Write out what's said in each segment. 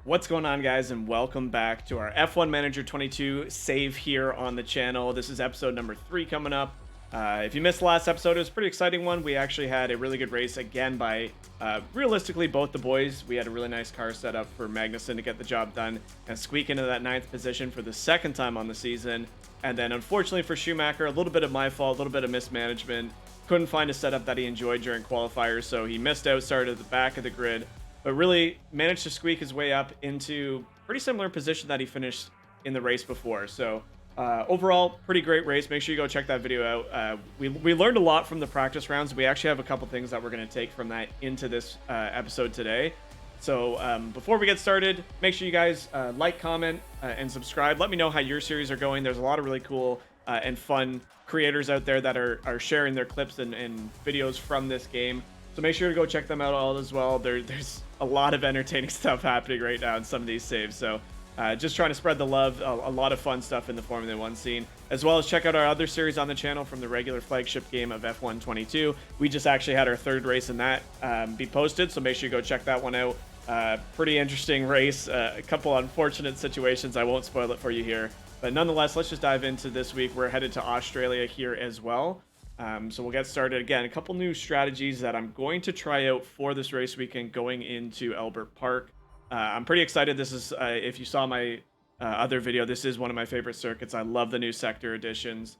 What's going on, guys, and welcome back to our F1 Manager 22 save here on the channel. This is episode number 3 coming up. If you missed the last episode, it was a pretty exciting one. We actually had a really good race again by realistically both the boys. We had a really nice car set up for Magnussen to get the job done and squeak into that 9th position for the second time on the season. And then unfortunately for Schumacher, a little bit of my fault, a little bit of mismanagement. Couldn't find a setup that he enjoyed during qualifiers, so he missed out, started at the back of the grid, but really managed to squeak his way up into pretty similar position that he finished in the race before. So overall, pretty great race. Make sure you go check that video out. We learned a lot from the practice rounds. We actually have a couple things that we're going to take from that into this episode today. So before we get started, make sure you guys like, comment, and subscribe. Let me know how your series are going. There's a lot of really cool and fun creators out there that are sharing their clips and videos from this game. So make sure to go check them out all as well. There's a lot of entertaining stuff happening right now in some of these saves. So just trying to spread the love, a lot of fun stuff in the Formula 1 scene, as well as check out our other series on the channel from the regular flagship game of F1 22. We just actually had our 3rd race in that be posted, so make sure you go check that one out. Pretty interesting race, a couple unfortunate situations. I won't spoil it for you here, but nonetheless, let's just dive into this week. We're headed to Australia here as well. So we'll get started. Again, a couple new strategies that I'm going to try out for this race weekend going into Albert Park. I'm pretty excited. This is, if you saw my other video, this is one of my favorite circuits. I love the new sector additions.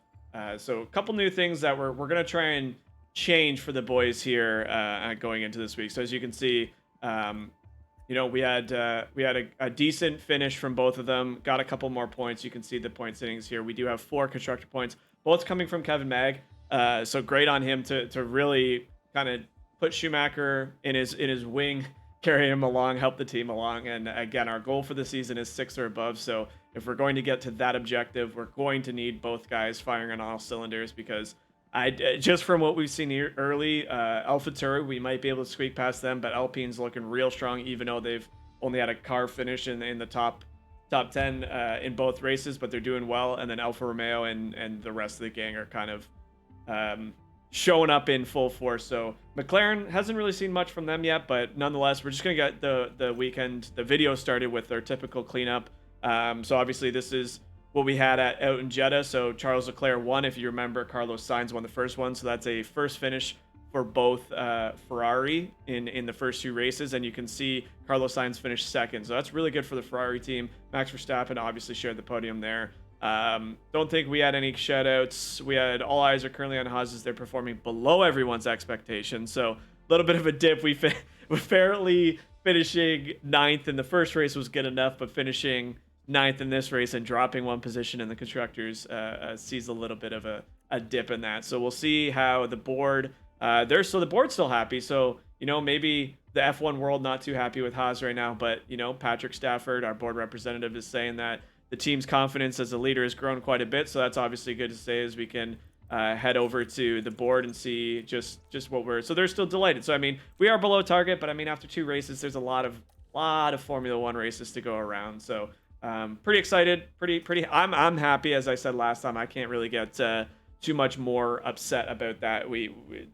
So a couple new things that we're going to try and change for the boys here going into this week. So as you can see, you know, we had a decent finish from both of them. Got a couple more points. You can see the point sittings here. We do have 4 constructor points, both coming from Kevin Mag. So great on him to really kind of put Schumacher in his wing, carry him along, help the team along. And again, our goal for the season is 6 or above. So if we're going to get to that objective, we're going to need both guys firing on all cylinders, because just from what we've seen here early, AlphaTauri, we might be able to squeak past them, but Alpine's looking real strong, even though they've only had a car finish in the top 10 in both races, but they're doing well. And then Alfa Romeo and the rest of the gang are kind of showing up in full force. So McLaren hasn't really seen much from them yet, but nonetheless, we're just gonna get the video started with our typical cleanup. So obviously this is what we had out in Jeddah. So Charles Leclerc won. If you remember, Carlos Sainz won the first one, so that's a first finish for both Ferrari in the first 2 races, and you can see Carlos Sainz finished 2nd, so that's really good for the Ferrari team. Max Verstappen obviously shared the podium there. Don't think we had any shoutouts. We had all eyes are currently on Haas as they're performing below everyone's expectations. So a little bit of a dip. We fairly finishing 9th in the first race was good enough, but finishing 9th in this race and dropping 1 position in the constructors sees a little bit of a dip in that. So we'll see how the board. The board's still happy. So you know, maybe the F1 world not too happy with Haas right now, but you know, Patrick Stafford, our board representative, is saying that the team's confidence as a leader has grown quite a bit, so that's obviously good to say as we can head over to the board and see just what we're. So they're still delighted. So I mean, we are below target, but I mean, after 2 races, there's a lot of Formula 1 races to go around. So pretty excited, pretty. I'm happy. As I said last time, I can't really get too much more upset about that.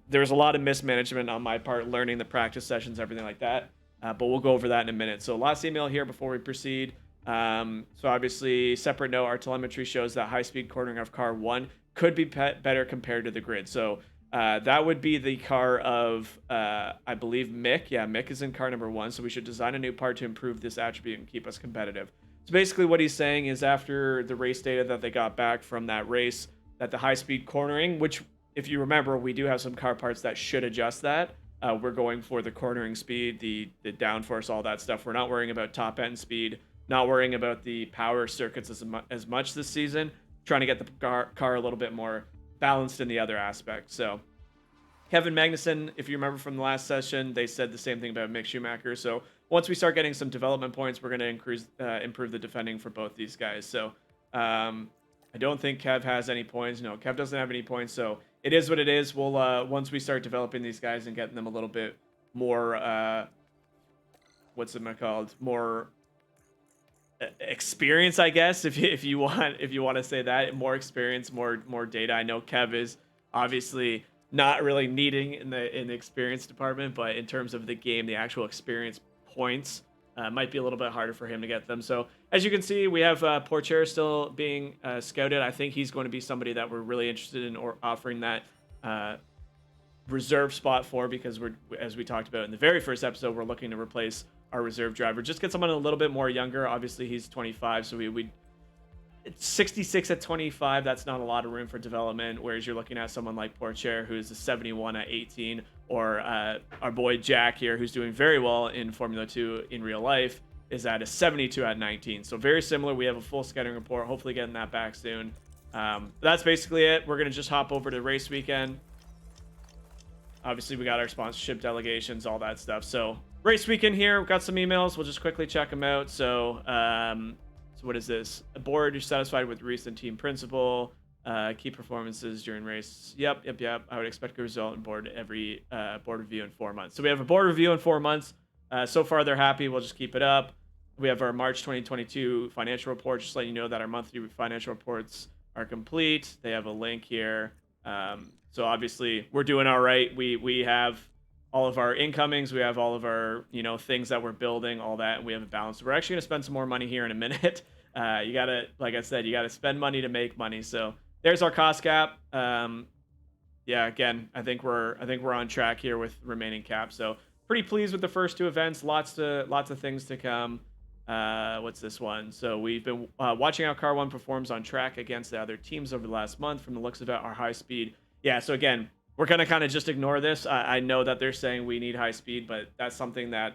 There was a lot of mismanagement on my part, learning the practice sessions, everything like that. But we'll go over that in a minute. So last email here before we proceed. So obviously, separate note, our telemetry shows that high-speed cornering of car 1 could be better compared to the grid. So that would be the car of, I believe, Mick. Yeah, Mick is in car number 1, so we should design a new part to improve this attribute and keep us competitive. So basically what he's saying is, after the race data that they got back from that race, that the high-speed cornering, which, if you remember, we do have some car parts that should adjust that. We're going for the cornering speed, the downforce, all that stuff. We're not worrying about top-end speed. Not worrying about the power circuits as much this season, trying to get the car a little bit more balanced in the other aspects. So Kevin Magnussen, if you remember from the last session, they said the same thing about Mick Schumacher. So once we start getting some development points, we're going to improve the defending for both these guys. So I don't think Kev has any points. No, Kev doesn't have any points. So it is what it is. We'll once we start developing these guys and getting them a little bit more, what's it called? More experience, I guess, if you want to say that, more experience, more data. I know Kev is obviously not really needing in the experience department, but in terms of the game, the actual experience points, might be a little bit harder for him to get them. So as you can see, we have Porcher still being scouted. I think he's going to be somebody that we're really interested in or offering that reserve spot for, because we're, as we talked about in the very first episode, we're looking to replace our reserve driver. Just get someone a little bit more younger. Obviously, he's 25, so we 66 at 25. That's not a lot of room for development. Whereas you're looking at someone like Porcher, who's a 71 at 18, or our boy Jack here, who's doing very well in Formula 2 in real life, is at a 72 at 19. So very similar. We have a full scouting report. Hopefully, getting that back soon. That's basically it. We're gonna just hop over to race weekend. Obviously, we got our sponsorship delegations, all that stuff. So race weekend here. We've got some emails. We'll just quickly check them out. So, so what is this? A board, you're satisfied with recent team principal, key performances during race. Yep. I would expect a result in board every board review in 4 months. So we have a board review in 4 months. So far, they're happy. We'll just keep it up. We have our March 2022 financial report. Just letting you know that our monthly financial reports are complete. They have a link here. So obviously we're doing all right. We have all of our incomings. We have all of our, things that we're building, all that, and we have a balance. We're actually going to spend some more money here in a minute. You got to, like I said, you got to spend money to make money. So there's our cost cap. Yeah, again, I think we're on track here with remaining cap. So pretty pleased with the first 2 events. Lots of things to come. What's this one? So we've been watching how Car 1 performs on track against the other teams over the last month. From the looks of it, our high speed. Yeah, so again, we're going to kind of just ignore this. I know that they're saying we need high speed, but that's something that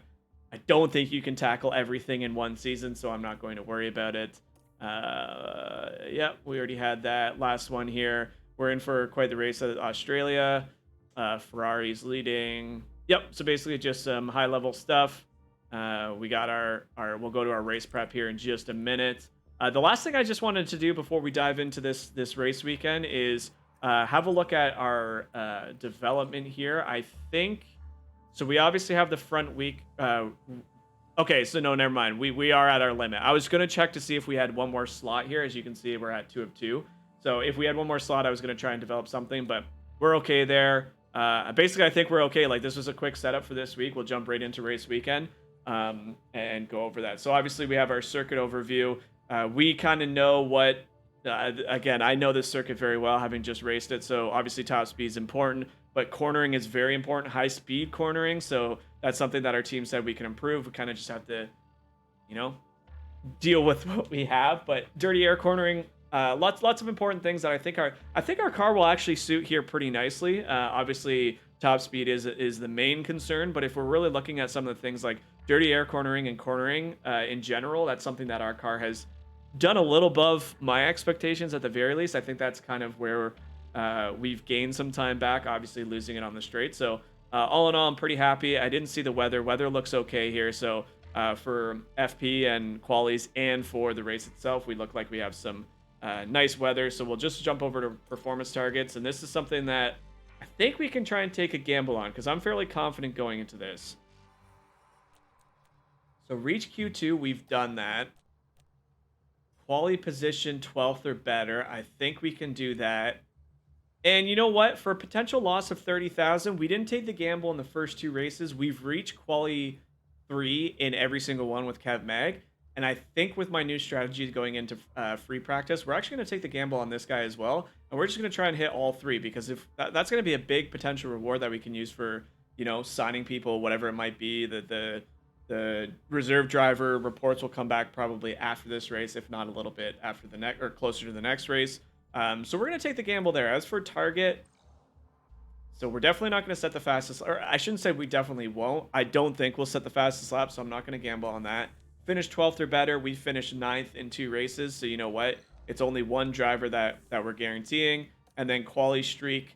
I don't think you can tackle everything in one season, so I'm not going to worry about it. Yeah, we already had that last one here. We're in for quite the race at Australia. Ferrari's leading. Yep, so basically just some high-level stuff. We got we'll go to our race prep here in just a minute. The last thing I just wanted to do before we dive into this race weekend is have a look at our development here. I think, so we obviously have the front week. Okay, so no, never mind. We are at our limit. I was going to check to see if we had one more slot here. As you can see, we're at 2 of 2. So if we had one more slot, I was going to try and develop something, but we're okay there. Basically, I think we're okay. Like, this was a quick setup for this week. We'll jump right into race weekend and go over that. So obviously, we have our circuit overview. We kind of know what, again, I know this circuit very well, having just raced it. So obviously, top speed is important, but cornering is very important, high speed cornering. So that's something that our team said we can improve. We kind of just have to, deal with what we have. But dirty air cornering, lots of important things that I think our car will actually suit here pretty nicely. Obviously, top speed is the main concern, but if we're really looking at some of the things like dirty air cornering and cornering in general, that's something that our car has done a little above my expectations at the very least. I think that's kind of where we've gained some time back, obviously losing it on the straight. So all in all, I'm pretty happy. I didn't see the weather. Weather looks okay here. So for FP and qualies and for the race itself, we look like we have some nice weather. So we'll just jump over to performance targets. And this is something that I think we can try and take a gamble on, because I'm fairly confident going into this. So reach Q2, we've done that. Quali position 12th or better. I think we can do that. And you know what? For a potential loss of 30,000, we didn't take the gamble in the first 2 races. We've reached quali 3 in every single one with Kev Mag. And I think with my new strategy going into free practice, we're actually going to take the gamble on this guy as well. And we're just going to try and hit all 3, because if that's going to be a big potential reward that we can use for, signing people, whatever it might be. The reserve driver reports will come back probably after this race, if not a little bit after the next or closer to the next race. So we're going to take the gamble there. As for target, so we're definitely not going to set the fastest, or I shouldn't say we definitely won't. I don't think we'll set the fastest lap, so I'm not going to gamble on that. Finish 12th or better. We finished 9th in 2 races, so you know what? It's only one driver that we're guaranteeing. And then quali streak,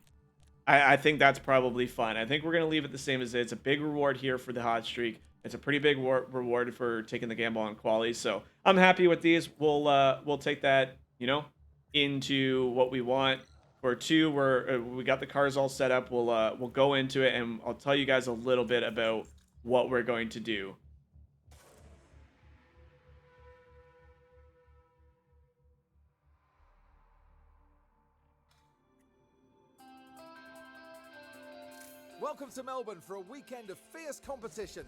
I think that's probably fun. I think we're going to leave it the same as it. It's a big reward here for the hot streak. It's a pretty big reward for taking the gamble on quali. So I'm happy with these. We'll take that, into what we want. For 2, we got the cars all set up. We'll go into it, and I'll tell you guys a little bit about what we're going to do. Welcome to Melbourne for a weekend of fierce competition.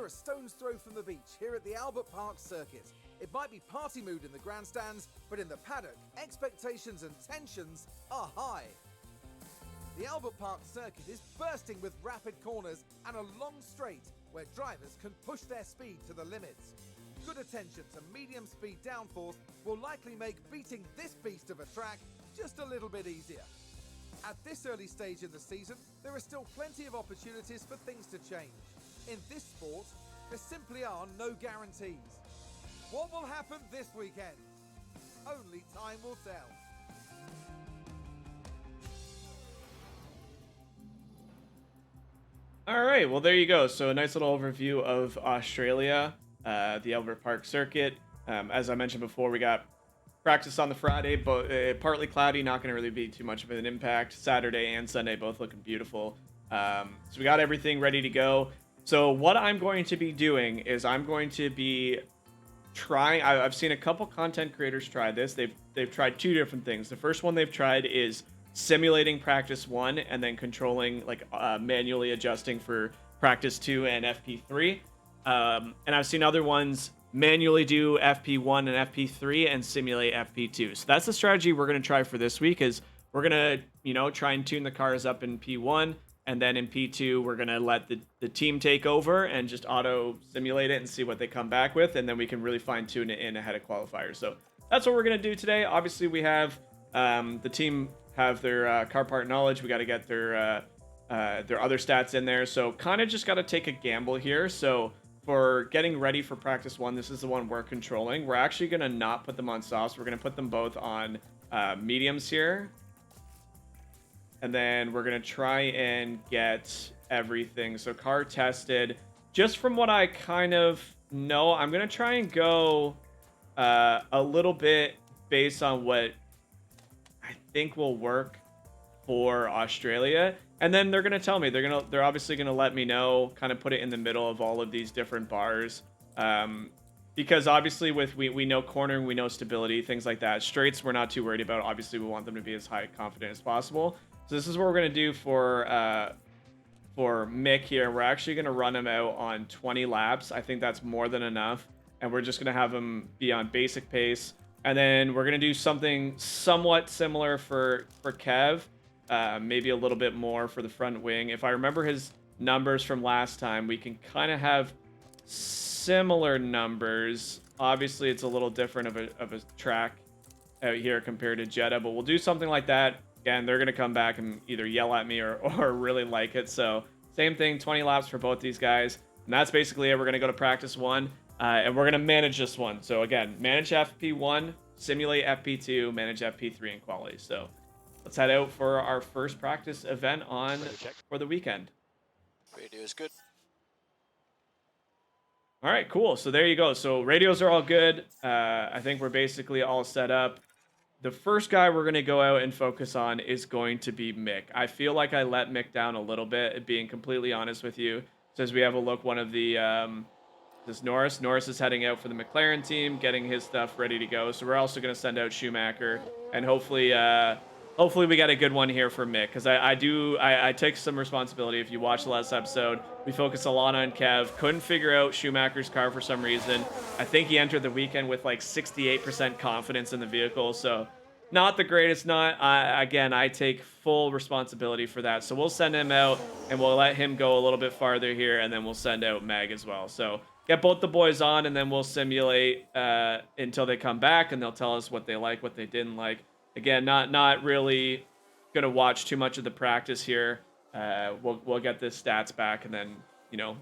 a stone's throw from the beach here at the Albert Park circuit. It might be party mood in the grandstands, but in the paddock, expectations and tensions are high. The Albert Park circuit is bursting with rapid corners and a long straight where drivers can push their speed to the limits. Good attention to medium speed downforce will likely make beating this beast of a track just a little bit easier. At this early stage in the season, there are still plenty of opportunities for things to change. In this sport, there simply are no guarantees. What will happen this weekend? Only time will tell. All right, well, there you go. So a nice little overview of Australia, the Albert Park circuit. As I mentioned before, we got practice on the Friday, but partly cloudy, not going to really be too much of an impact. Saturday and Sunday both looking beautiful. So we got everything ready to go. So what I'm going to be doing is I'm going to be trying. I've seen a couple content creators try this. They've tried two different things. The first one they've tried is simulating practice 1 and then controlling, like manually adjusting for practice 2 and FP3. And I've seen other ones manually do FP1 and FP3 and simulate FP2. So that's the strategy we're going to try for this week. Is we're going to, try and tune the cars up in P1, and then in P2, we're going to let the team take over and just auto simulate it and see what they come back with. And then we can really fine tune it in ahead of qualifiers. So that's what we're going to do today. Obviously, we have the team have their car part knowledge. We got to get their other stats in there. So kind of just got to take a gamble here. So for getting ready for practice 1, this is the one we're controlling. We're actually going to not put them on softs. We're going to put them both on mediums here. And then we're going to try and get everything. So car tested. Just from what I kind of know, I'm going to try and go a little bit based on what I think will work for Australia. And then they're going to tell me. They're obviously going to let me know, kind of put it in the middle of all of these different bars. Because obviously we know cornering, we know stability, things like that. Straights we're not too worried about. Obviously we want them to be as high confident as possible. So this is what we're going to do for Mick here. We're actually going to run him out on 20 laps. I think that's more than enough. And we're just going to have him be on basic pace. And then we're going to do something somewhat similar for Kev. Maybe a little bit more for the front wing. If I remember his numbers from last time, we can kind of have similar numbers. Obviously, it's a little different of a track out here compared to Jeddah, but we'll do something like that. Again, they're going to come back and either yell at me or really like it. So same thing, 20 laps for both these guys. And that's basically it. We're going to go to practice 1, and we're going to manage this one. So again, manage FP1, simulate FP2, manage FP3 in quality. So let's head out for our first practice event for the weekend. Radio is good. All right, cool. So there you go. So radios are all good. I think we're basically all set up. The first guy we're going to go out and focus on is going to be Mick. I feel like I let Mick down a little bit, being completely honest with you. So as we have a look, one of the, this Norris. Norris is heading out for the McLaren team, getting his stuff ready to go. So we're also going to send out Schumacher, and hopefully we got a good one here for Mick, because I take some responsibility. If you watch the last episode, we focused a lot on Kev. Couldn't figure out Schumacher's car for some reason. I think he entered the weekend with like 68% confidence in the vehicle, so not the greatest. Again, I take full responsibility for that. So we'll send him out, and we'll let him go a little bit farther here, and then we'll send out Mag as well. So get both the boys on, and then we'll simulate until they come back, and they'll tell us what they like, what they didn't like. Again, not really going to watch too much of the practice here. We'll get the stats back, and then,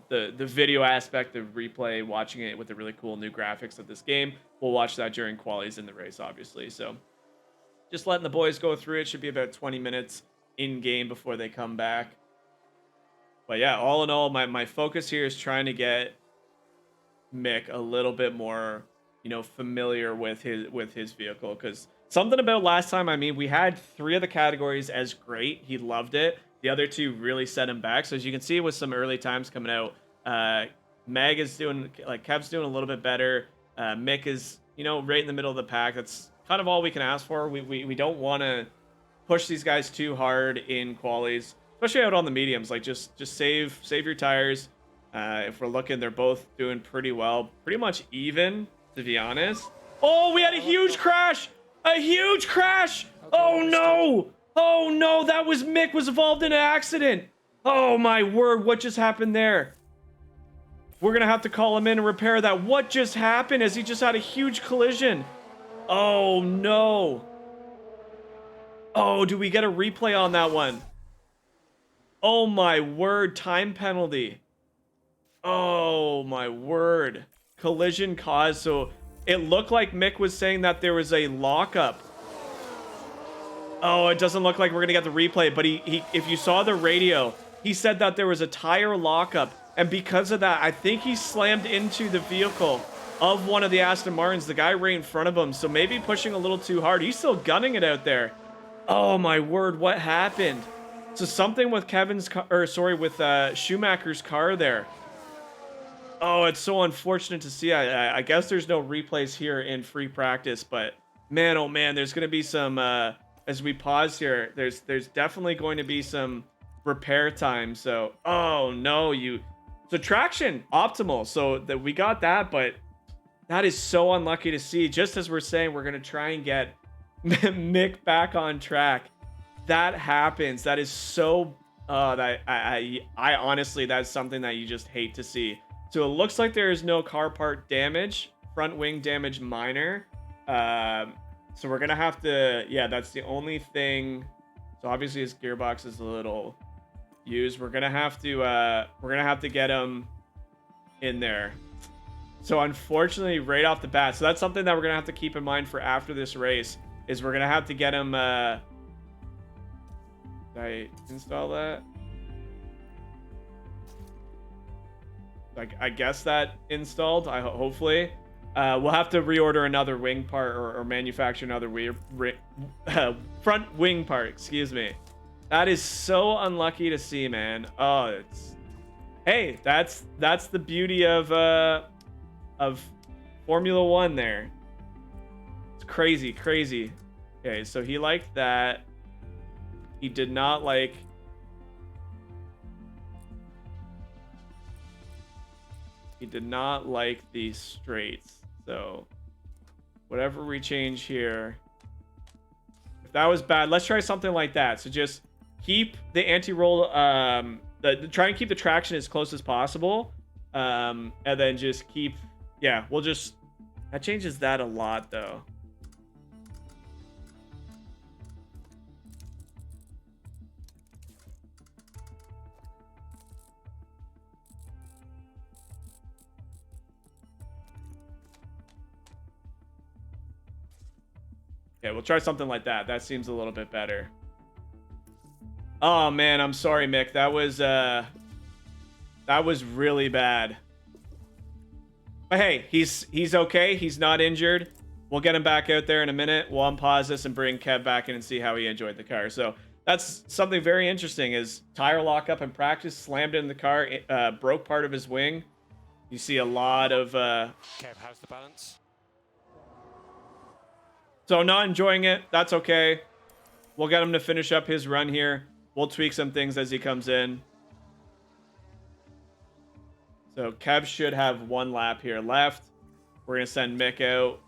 the video aspect of replay, watching it with the really cool new graphics of this game, we'll watch that during qualies in the race, obviously. So just letting the boys go through it. Should be about 20 minutes in game before they come back. But yeah, all in all, my focus here is trying to get Mick a little bit more, familiar with his vehicle, because something about last time, we had 3 of the categories as great. He loved it. The other 2 really set him back. So as you can see with some early times coming out, Meg is doing, Kev's doing a little bit better. Mick is, right in the middle of the pack. That's kind of all we can ask for. We don't want to push these guys too hard in qualies, especially out on the mediums. Just save your tires. If we're looking, they're both doing pretty well, pretty much even, to be honest. Oh, we had a huge crash! A huge crash! Oh no! Oh no, that was Mick was involved in an accident. Oh my word, what just happened there? We're gonna have to call him in and repair that. What just happened? As he just had a huge collision. Oh no. Oh, do we get a replay on that one? Oh my word, time penalty. Oh my word. Collision caused. So it looked like Mick was saying that there was a lockup. Oh, it doesn't look like we're gonna get the replay, but he if you saw the radio, he said that there was a tire lockup, and because of that, I think he slammed into the vehicle of one of the Aston Martins, the guy right in front of him, so maybe pushing a little too hard. He's still gunning it out there. Oh my word, what happened? So something with Kevin's car, or sorry, with Schumacher's car there. Oh, it's so unfortunate to see. I guess there's no replays here in free practice, but man, oh man, there's gonna be some as we pause here, there's definitely going to be some repair time. So oh no, so traction optimal, so that we got that, but that is so unlucky to see. Just as we're saying, we're gonna try and get Mick back on track. That happens. That is so that I honestly, that's something that you just hate to see. So it looks like there is no car part damage, front wing damage minor. So we're gonna have to, yeah, that's the only thing. So obviously his gearbox is a little used. We're gonna have to get him in there. So unfortunately, right off the bat, so that's something that we're gonna have to keep in mind for after this race, is we're gonna have to get him. Did I install that? Like, I guess that installed. Hopefully. We'll have to reorder another wing part or manufacture another front wing part. Excuse me. That is so unlucky to see, man. Oh, hey, that's the beauty of Formula One there. It's crazy. Okay, so he liked that. He did not like. He did not like the straights. So whatever we change here, if that was bad, let's try something like that. So just keep the anti-roll, try and keep the traction as close as possible, and then just keep, yeah, we'll just, that changes that a lot though. Okay, we'll try something like that. That seems a little bit better. Oh man, I'm sorry, Mick. That was really bad. But hey, he's okay. He's not injured. We'll get him back out there in a minute. We'll unpause this and bring Kev back in and see how he enjoyed the car. So that's something very interesting, is tire lockup in practice, slammed in the car, broke part of his wing. You see a lot of Kev, how's the balance? So not enjoying it. That's okay. We'll get him to finish up his run here. We'll tweak some things as he comes in. So Kev should have one lap here left. We're going to send Mick out.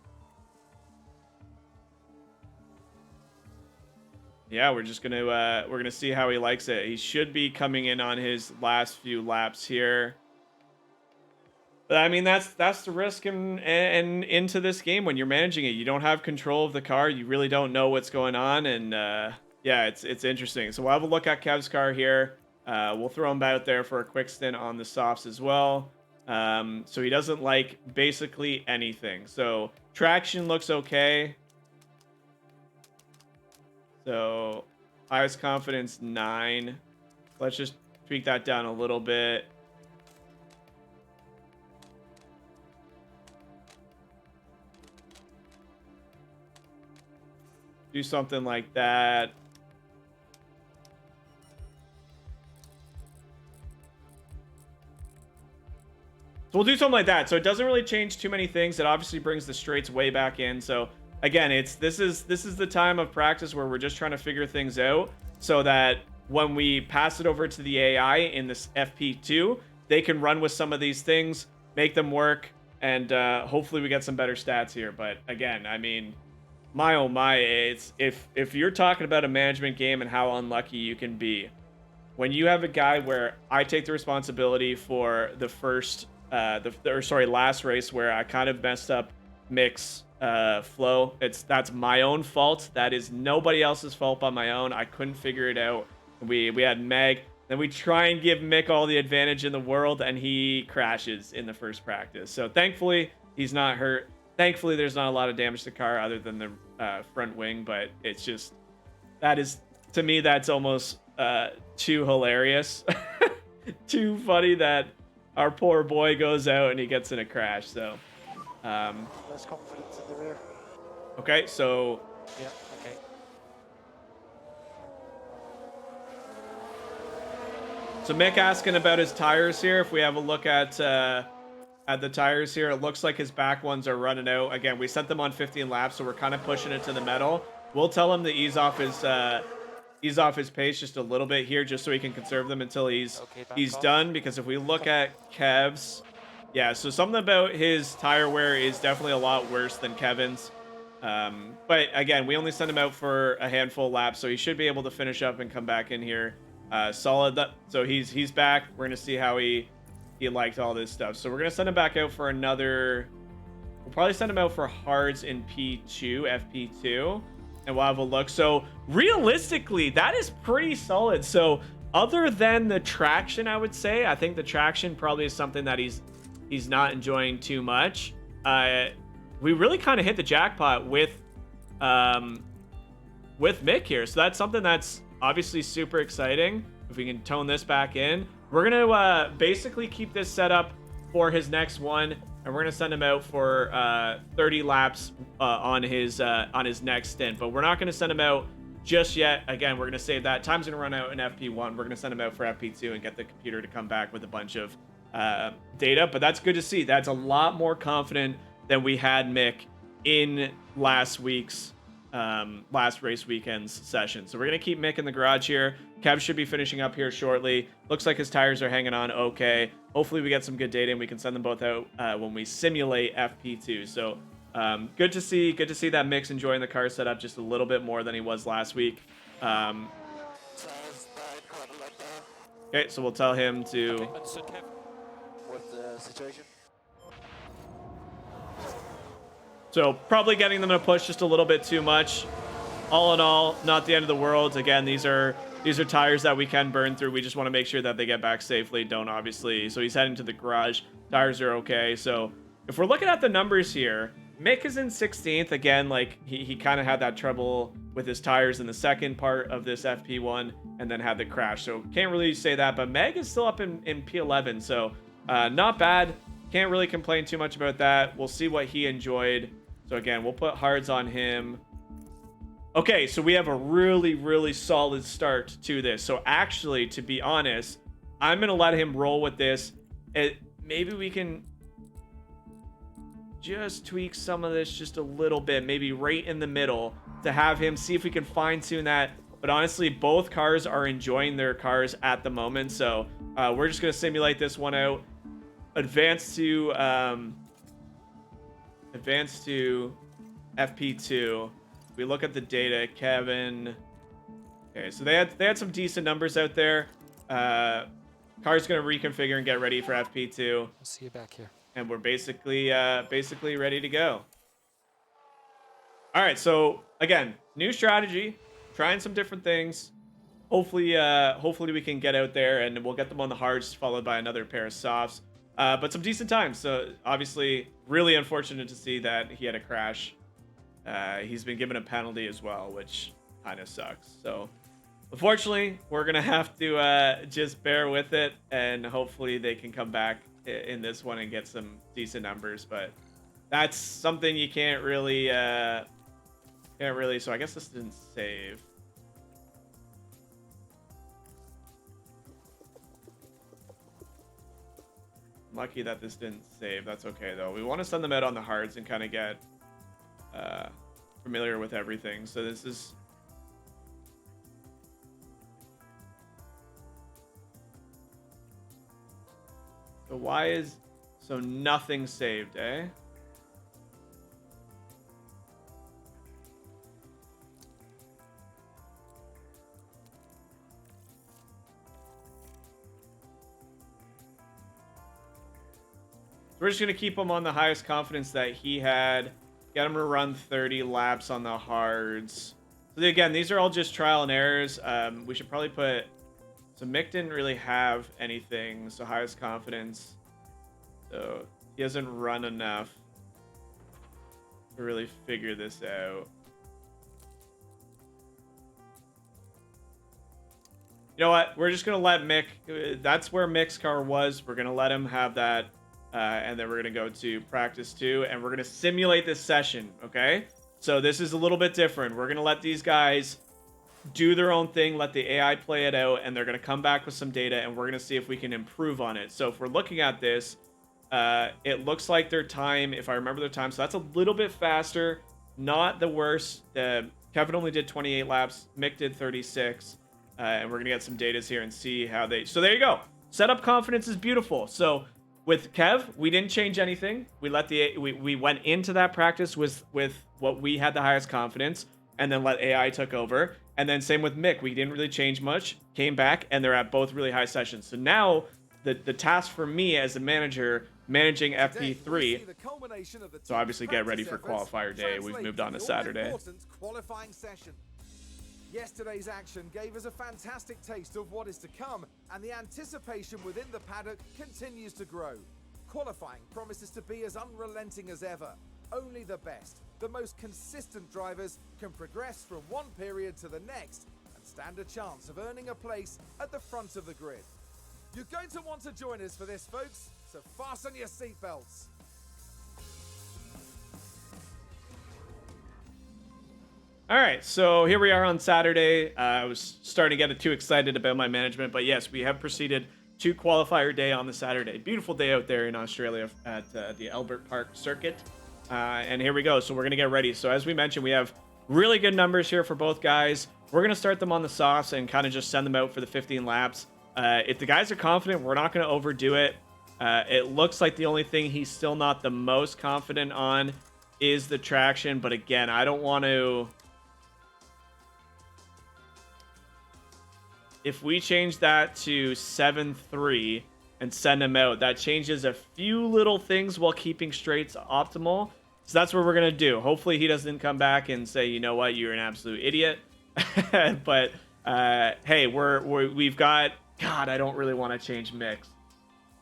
Yeah, we're just going to we're going to see how he likes it. He should be coming in on his last few laps here. But I mean, that's the risk and into this game when you're managing it. You don't have control of the car. You really don't know what's going on, and yeah, it's interesting. So we'll have a look at Kev's car here. We'll throw him out there for a quick stint on the softs as well. So he doesn't like basically anything. So traction looks okay. So highest confidence 9. Let's just tweak that down a little bit. Do something like that. So we'll do something like that. So it doesn't really change too many things. It obviously brings the straights way back in. So again, this is the time of practice where we're just trying to figure things out, so that when we pass it over to the AI in this FP2, they can run with some of these things, make them work, and hopefully we get some better stats here. But again, I mean, my oh my, it's if you're talking about a management game and how unlucky you can be, when you have a guy where I take the responsibility for the first last race where I kind of messed up Mick's flow. That's my own fault. That is nobody else's fault but my own. I couldn't figure it out. We had Meg. Then we try and give Mick all the advantage in the world, and he crashes in the first practice. So thankfully, he's not hurt. Thankfully, there's not a lot of damage to the car other than the front wing, but it's just, that is, to me, that's almost too hilarious. Too funny that our poor boy goes out and he gets in a crash. So Less confidence in the rear. okay, so Yeah, okay. So Mick asking about his tires here. If we have a look at the tires here, it looks like his back ones are running out. Again, we sent them on 15 laps, so we're kind of pushing it to the metal. We'll tell him to ease off his pace just a little bit here, just so he can conserve them until he's done. Because if we look at Kev's, yeah, so something about his tire wear is definitely a lot worse than Kevin's. But again, we only sent him out for a handful of laps, so he should be able to finish up and come back in here. Solid. So he's back. We're gonna see how he liked all this stuff. So we're gonna send him back out for another. We'll probably send him out for hards in P2, FP2, and we'll have a look. So realistically, that is pretty solid. So other than the traction, I would say, I think the traction probably is something that he's not enjoying too much. We really kind of hit the jackpot with Mick here. So that's something that's obviously super exciting. If we can tone this back in, we're gonna basically keep this set up for his next one, and we're gonna send him out for 30 laps on his next stint. But we're not gonna send him out just yet. Again, we're gonna save that. Time's gonna run out in FP1. We're gonna send him out for FP2 and get the computer to come back with a bunch of data. But that's good to see. That's a lot more confident than we had Mick in last week's last race weekend's session. So we're gonna keep Mick in the garage here. Kev should be finishing up here shortly. Looks like his tires are hanging on okay. Hopefully we get some good data and we can send them both out when we simulate FP2. So good to see that Mick's enjoying the car setup just a little bit more than he was last week. Okay, so we'll tell him to. What's the situation? So probably getting them to push just a little bit too much. All in all, not the end of the world. Again, these are tires that we can burn through. We just want to make sure that they get back safely. Don't obviously. So he's heading to the garage. Tires are okay. So if we're looking at the numbers here, Mick is in 16th. Again, like he kind of had that trouble with his tires in the second part of this FP1 and then had the crash. So can't really say that. But Meg is still up in P11. So not bad. Can't really complain too much about that. We'll see what he enjoyed. So again, we'll put hards on him. Okay, so we have a really, really solid start to this. So actually, to be honest, I'm going to let him roll with this. Maybe we can just tweak some of this just a little bit, maybe right in the middle, to have him see if we can fine-tune that. But honestly, both cars are enjoying their cars at the moment. So we're just going to simulate this one out. Advance to FP2. We look at the data, Kevin. Okay, so they had some decent numbers out there. Car's gonna reconfigure and get ready for FP2. I'll see you back here. And we're basically ready to go. All right, so again, new strategy, trying some different things. Hopefully we can get out there and we'll get them on the hards, followed by another pair of softs. But some decent times. So obviously, really unfortunate to see that he had a crash. He's been given a penalty as well, which kind of sucks. So unfortunately, we're going to have to just bear with it. And hopefully they can come back in this one and get some decent numbers. But that's something you can't really. So I guess this didn't save. Lucky that this didn't save. That's okay, though. We want to send them out on the hards and kind of get familiar with everything. So this is... why is... So nothing saved, eh? We're just going to keep him on the highest confidence that he had. Get him to run 30 laps on the hards. So again, these are all just trial and errors. We should probably put... So Mick didn't really have anything. So highest confidence. So he hasn't run enough to really figure this out. You know what? We're just going to let Mick... That's where Mick's car was. We're going to let him have that. And then we're going to go to practice 2. And we're going to simulate this session, okay? So this is a little bit different. We're going to let these guys do their own thing. Let the AI play it out. And they're going to come back with some data. And we're going to see if we can improve on it. So if we're looking at this, it looks like their time, if I remember their time, so that's a little bit faster. Not the worst. Kevin only did 28 laps. Mick did 36. And we're going to get some data here and see how they... So there you go. Setup confidence is beautiful. So with Kev, we didn't change anything. We let we went into that practice with what we had the highest confidence, and then let AI took over. And then same with Mick. We didn't really change much. Came back, and they're at both really high sessions. So now the task for me as a manager managing FP3. So obviously get ready for qualifier day. We've moved on to Saturday. Qualifying session. Yesterday's action gave us a fantastic taste of what is to come, and the anticipation within the paddock continues to grow. Qualifying promises to be as unrelenting as ever. Only the best, the most consistent drivers can progress from one period to the next and stand a chance of earning a place at the front of the grid. You're going to want to join us for this, folks, so fasten your seatbelts. All right, so here we are on Saturday. I was starting to get too excited about my management, but yes, we have proceeded to qualifier day on the Saturday. Beautiful day out there in Australia at the Albert Park circuit. And here we go. So we're going to get ready. So as we mentioned, we have really good numbers here for both guys. We're going to start them on the softs and kind of just send them out for the 15 laps. If the guys are confident, we're not going to overdo it. It looks like the only thing he's still not the most confident on is the traction. But again, I don't want to... If we change that to 7.3 and send him out, that changes a few little things while keeping straights optimal. So that's what we're going to do. Hopefully he doesn't come back and say, you know what, you're an absolute idiot. But hey, we've got... God, I don't really want to change Mix.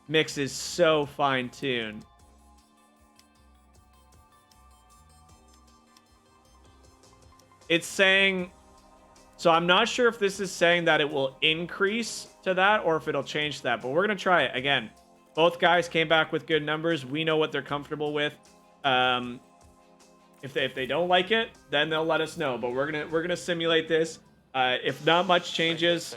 Mix is so fine-tuned. It's saying... So I'm not sure if this is saying that it will increase to that or if it'll change that, but we're going to try it. Again, both guys came back with good numbers. We know what they're comfortable with. If they don't like it, then they'll let us know, but we're going to simulate this. If not much changes,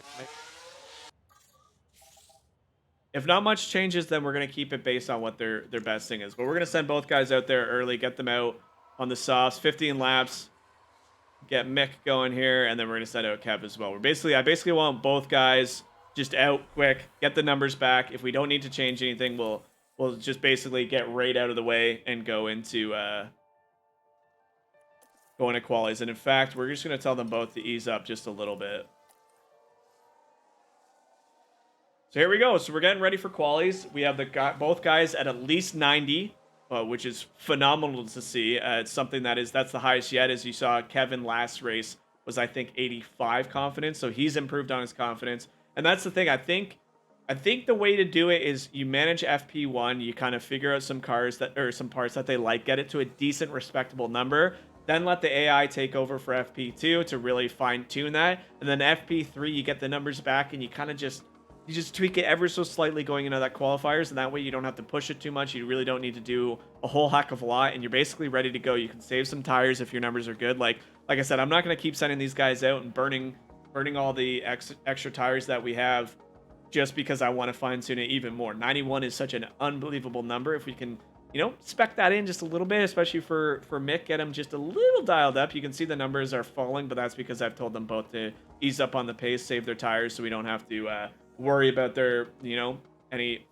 then we're going to keep it based on what their best thing is. But we're going to send both guys out there early, get them out on the softs, 15 laps. Get Mick going here, and then we're going to send out Kev as well. I basically want both guys just out quick, get the numbers back. If we don't need to change anything, we'll just basically get right out of the way and go into qualies. And in fact, we're just going to tell them both to ease up just a little bit. So here we go. So we're getting ready for qualies. We have both guys at least 90. Which is phenomenal to see. It's something that's the highest yet. As you saw, Kevin last race was, I think, 85 confidence. So he's improved on his confidence. And that's the thing. I think the way to do it is you manage FP1. You kind of figure out some parts that they like, get it to a decent, respectable number. Then let the AI take over for FP2 to really fine tune that. And then FP3, you get the numbers back and you kind of just tweak it ever so slightly going into that qualifiers, and that way you don't have to push it too much. You really don't need to do a whole heck of a lot, and you're basically ready to go. You can save some tires if your numbers are good. Like I said, I'm not going to keep sending these guys out and burning all the extra tires that we have just because I want to fine tune it even more. 91 is such an unbelievable number. If we can, spec that in just a little bit, especially for Mick, get him just a little dialed up. You can see the numbers are falling, but that's because I've told them both to ease up on the pace, save their tires, so we don't have to worry about their, any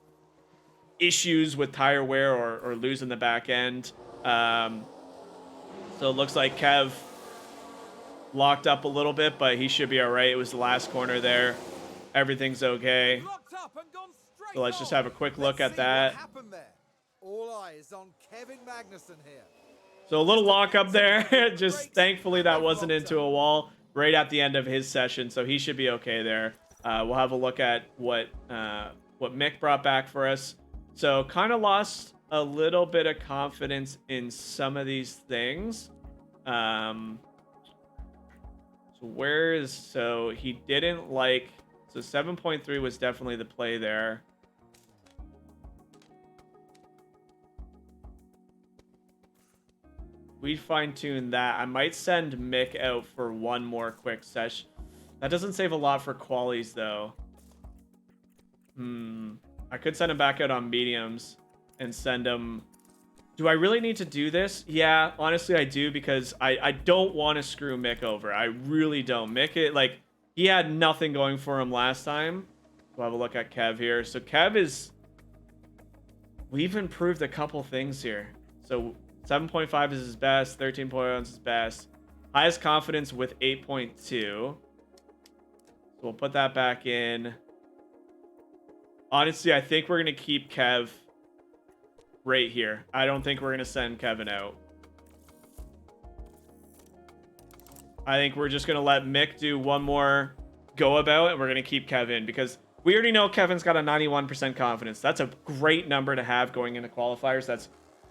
issues with tire wear or losing the back end. So it looks like Kev locked up a little bit, but he should be all right. It was the last corner there. Everything's okay. So let's just have a quick look at that. All eyes on Kevin Magnussen here. So a little lockup there. Just thankfully that wasn't into a wall right at the end of his session, so he should be okay there. We'll have a look at what Mick brought back for us. So kind of lost a little bit of confidence in some of these things. So he didn't like, so 7.3 was definitely the play there. We fine-tune that. I might send Mick out for one more quick sesh. That doesn't save a lot for qualies, though. I could send him back out on mediums and send him... Do I really need to do this? Yeah, honestly, I do, because I don't want to screw Mick over. I really don't. Mick, like, he had nothing going for him last time. We'll have a look at Kev here. So Kev is... We've improved a couple things here. So... 7.5 is his best, 13.1 is his best. Highest confidence with 8.2. So we'll put that back in. Honestly, I think we're going to keep Kev right here. I don't think we're going to send Kevin out. I think we're just going to let Mick do one more go about, and we're going to keep Kevin because we already know Kevin's got a 91% confidence. That's a great number to have going into qualifiers. That's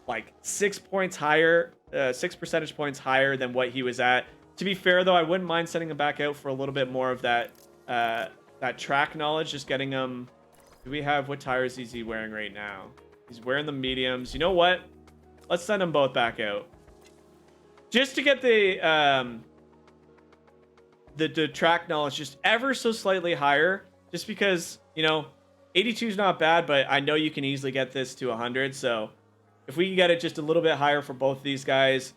like 6 points higher, 6 percentage points higher than what he was at. To be fair, though, I wouldn't mind sending him back out for a little bit more of that that track knowledge, just getting him. Do we have, what tires is he wearing right now? He's wearing the mediums. You know what? Let's send them both back out, just to get the track knowledge just ever so slightly higher. Just because, you know, 82 is not bad, but I know you can easily get this to 100. So if we can get it just a little bit higher for both of these guys,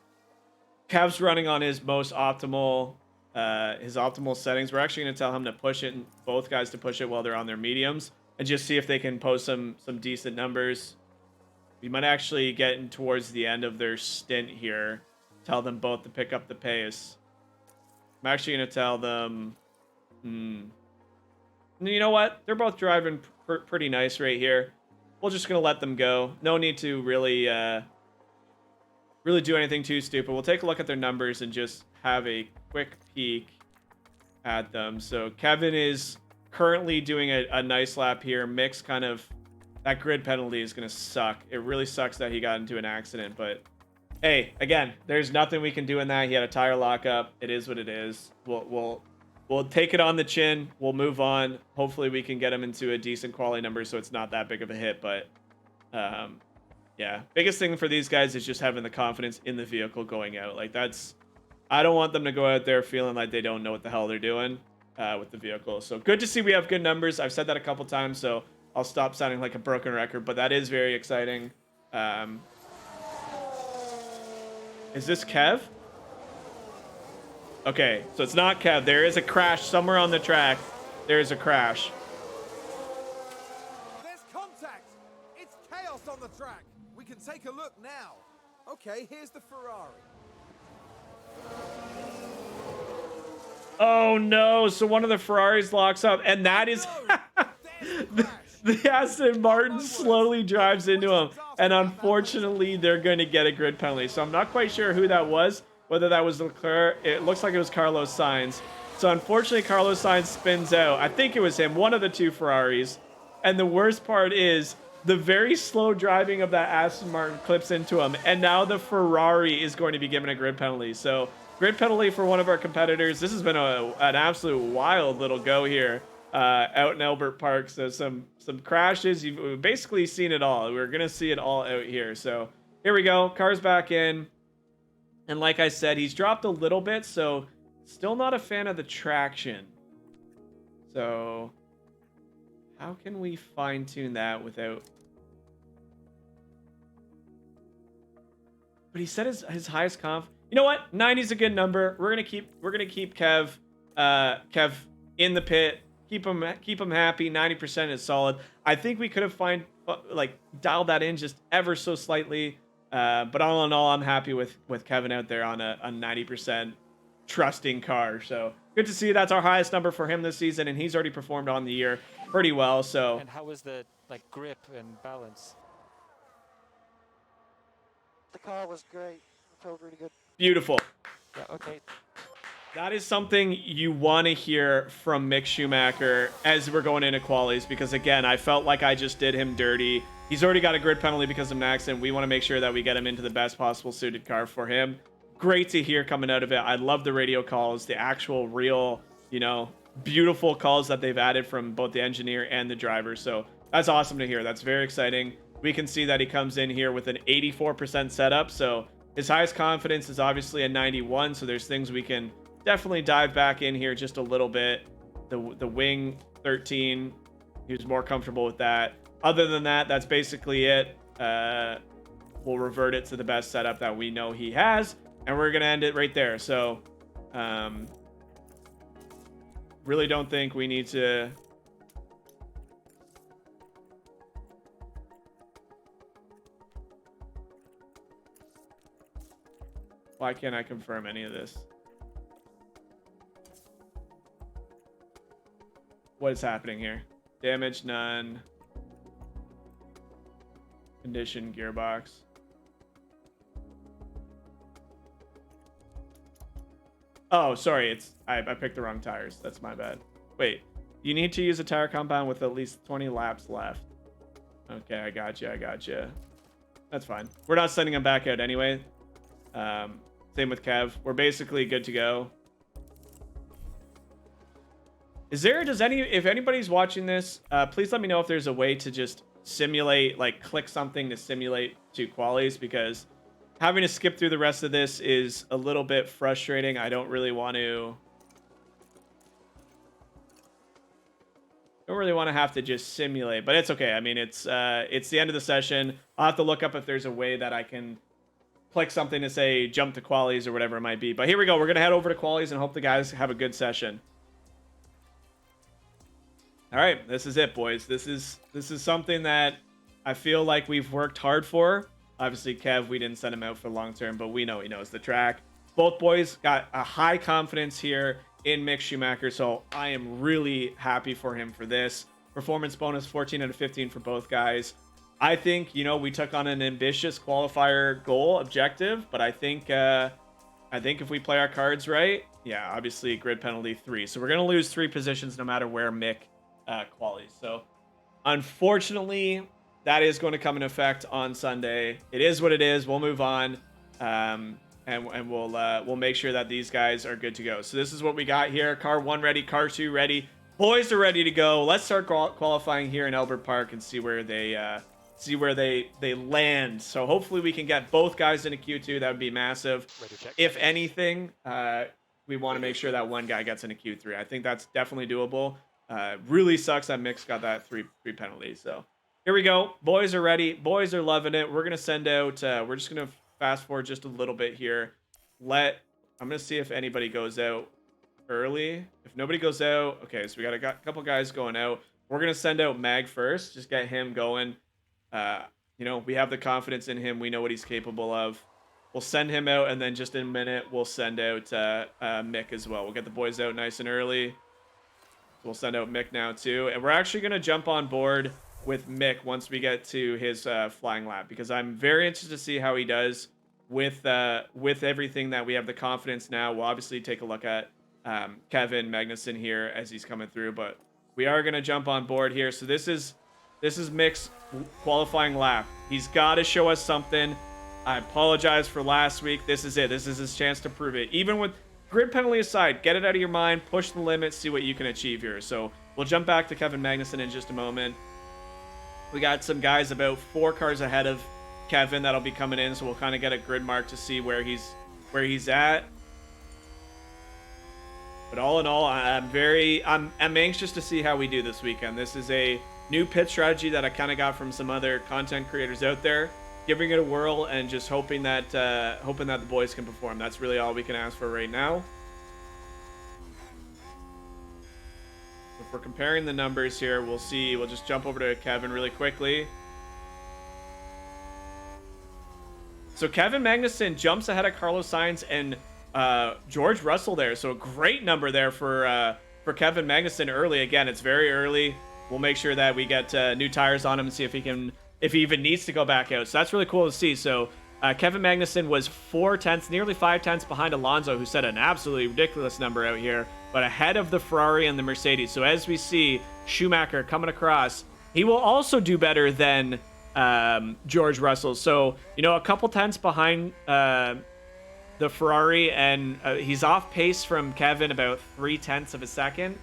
Kev's running on his most optimal, settings. We're actually going to tell him to push it, and both guys to push it while they're on their mediums, and just see if they can post some decent numbers. We might actually get in towards the end of their stint here. Tell them both to pick up the pace. I'm actually going to tell them, you know what? They're both driving pretty nice right here. We're just going to let them go. No need to really do anything too stupid. We'll take a look at their numbers and just have a quick peek at them. So Kevin is currently doing a nice lap here. Mick's kind of... That grid penalty is going to suck. It really sucks that he got into an accident. But, hey, again, there's nothing we can do in that. He had a tire lockup. It is what it is. We'll take it on the chin. We'll move on. Hopefully we can get him into a decent quality number so it's not that big of a hit. But, yeah. Biggest thing for these guys is just having the confidence in the vehicle going out. Like, that's... I don't want them to go out there feeling like they don't know what the hell they're doing with the vehicle. So, good to see we have good numbers. I've said that a couple times, so I'll stop sounding like a broken record. But that is very exciting. Is this Kev? Okay, so it's not Kev. There is a crash somewhere on the track. There is a crash. There's contact. It's chaos on the track. We can take a look now. Okay, here's the Ferrari. Oh no, so one of the Ferraris locks up, and that is the Aston Martin slowly drives into him, and unfortunately they're going to get a grid penalty. So I'm not quite sure who that was. Whether that was Leclerc, it looks like it was Carlos Sainz. So unfortunately, Carlos Sainz spins out. I think it was him, one of the two Ferraris. And the worst part is the very slow driving of that Aston Martin clips into him. And now the Ferrari is going to be given a grid penalty. So grid penalty for one of our competitors. This has been an absolute wild little go here out in Albert Park. So some crashes. You've basically seen it all. We're going to see it all out here. So here we go. Car's back in. And like I said, he's dropped a little bit, so still not a fan of the traction. So how can we fine-tune that without... But he said his highest conf... You know what? 90 is a good number. We're gonna keep Kev in the pit. Keep him happy. 90% is solid. I think we could have like dialed that in just ever so slightly. But all in all, I'm happy with Kevin out there on a 90% trusting car. So good to see. That's our highest number for him this season, and he's already performed on the year pretty well. So. And how was the grip and balance? The car was great. It felt really good. Beautiful. Yeah. Okay. That is something you want to hear from Mick Schumacher as we're going into qualies, because again, I felt like I just did him dirty. He's already got a grid penalty because of an accident. We want to make sure that we get him into the best possible suited car for him. Great to hear coming out of it. I love the radio calls, the actual real, you know, beautiful calls that they've added from both the engineer and the driver. So that's awesome to hear. That's very exciting. We can see that he comes in here with an 84% setup. So his highest confidence is obviously a 91. So there's things we can definitely dive back in here just a little bit. The wing 13, he was more comfortable with that. Other than that, that's basically it. We'll revert it to the best setup that we know he has, and we're gonna end it right there. So really don't think we need to why can't I confirm any of this? What is happening here? Damage none. Condition gearbox. Oh, sorry. I picked the wrong tires. That's my bad. Wait. You need to use a tire compound with at least 20 laps left. Okay, I got you. That's fine. We're not sending him back out anyway. Same with Kev. We're basically good to go. If anybody's watching this, please let me know if there's a way to just simulate, like click something to simulate to qualies, because having to skip through the rest of this is a little bit frustrating. I don't really want to have to just simulate, but it's okay. I mean, it's the end of the session. I'll have to look up if there's a way that I can click something to say jump to qualies or whatever it might be. But here we go. We're going to head over to qualies and hope the guys have a good session. All right, this is it, boys. This is something that I feel like we've worked hard for. Obviously, Kev, we didn't send him out for long term, but we know he knows the track. Both boys got a high confidence here in Mick Schumacher, so I am really happy for him for this. Performance bonus 14 out of 15 for both guys. I think, you know, we took on an ambitious qualifier goal objective, but I think if we play our cards right, yeah, obviously grid penalty 3. So we're going to lose 3 positions no matter where Mick qualities. So unfortunately, that is going to come in effect on Sunday. It is what it is. We'll move on, and we'll make sure that these guys are good to go. So this is what we got here. Car 1 ready, car 2 ready. Boys are ready to go. Let's start qualifying here in Albert Park and see where they land. So hopefully we can get both guys into Q2. That would be massive. If anything, we want to make sure that one guy gets into Q3. I think that's definitely doable. Really sucks that Mick's got that three penalty. So here we go. Boys are ready. Boys are loving it. We're going to send out, we're just going to fast forward just a little bit here. I'm going to see if anybody goes out early. If nobody goes out, okay, so we got a couple guys going out. We're going to send out Mag first. Just get him going. You know, we have the confidence in him. We know what he's capable of. We'll send him out, and then just in a minute, we'll send out Mick as well. We'll get the boys out nice and early. We'll send out Mick now too, and we're actually going to jump on board with Mick once we get to his flying lap, because I'm very interested to see how he does with everything that we have the confidence now. We'll obviously take a look at Kevin Magnussen here as he's coming through, but we are going to jump on board here. So this is Mick's qualifying lap. He's got to show us something. I apologize for last week. This is it. This is his chance to prove it. Even with grid penalty aside, get it out of your mind, push the limit, see what you can achieve here. So we'll jump back to Kevin Magnussen in just a moment. We got some guys about 4 cars ahead of Kevin that'll be coming in, so we'll kind of get a grid mark to see where he's at. But all in all, I'm anxious to see how we do this weekend. This is a new pit strategy that I kind of got from some other content creators out there, giving it a whirl and just hoping that the boys can perform. That's really all we can ask for right now. If we're comparing the numbers here, we'll see. We'll just jump over to Kevin really quickly. So Kevin Magnussen jumps ahead of Carlos Sainz and George Russell there. So a great number there for Kevin Magnussen early. Again, it's very early. We'll make sure that we get new tires on him and see if he even needs to go back out. So that's really cool to see. So Kevin Magnussen was 4 tenths, nearly 5 tenths behind Alonso, who set an absolutely ridiculous number out here, but ahead of the Ferrari and the Mercedes. So as we see Schumacher coming across, he will also do better than George Russell. So, you know, a couple tenths behind the Ferrari, and he's off pace from Kevin about 3 tenths of a second.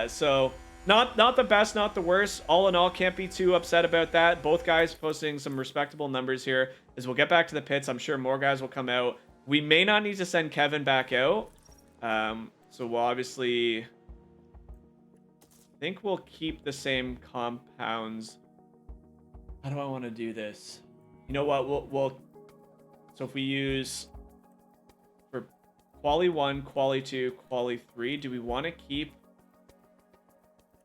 So not the best, not the worst. All in all, can't be too upset about that. Both guys posting some respectable numbers here. As we'll get back to the pits, I'm sure more guys will come out. We may not need to send Kevin back out. So we'll obviously, I think we'll keep the same compounds. How do I want to do this? You know what? We'll so if we use for quali 1, quali 2, quali 3, do we want to keep?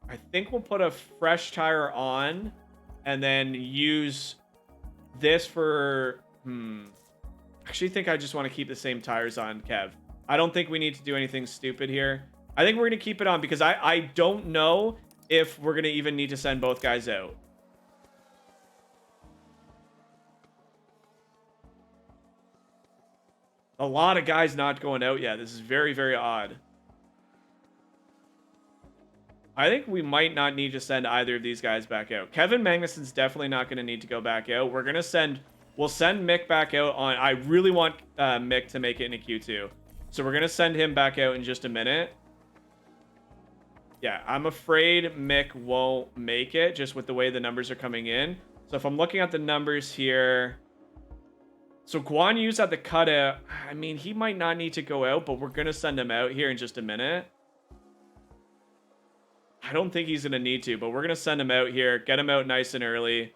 I think we'll put a fresh tire on and then use this for actually think I just want to keep the same tires on, Kev. I don't think we need to do anything stupid here. I think we're going to keep it on because I don't know if we're going to even need to send both guys out. A lot of guys not going out yet. This is very, very odd. I think we might not need to send either of these guys back out. Kevin Magnussen's definitely not going to need to go back out. We'll send Mick back out on, I really want Mick to make it into Q2. So we're going to send him back out in just a minute. Yeah, I'm afraid Mick won't make it just with the way the numbers are coming in. So if I'm looking at the numbers here, so Guan Yu's at the cutout. I mean, he might not need to go out, but we're going to send him out here in just a minute. I don't think he's going to need to, but we're going to send him out here, get him out nice and early.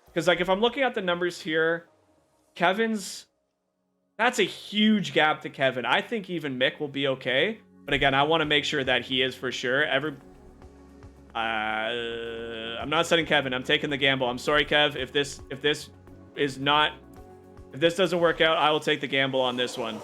Because, like, if I'm looking at the numbers here, Kevin's, that's a huge gap to Kevin. I think even Mick will be okay. But again, I want to make sure that he is for sure. I'm not setting Kevin. I'm taking the gamble. I'm sorry, Kev. If this doesn't work out, I will take the gamble on this one.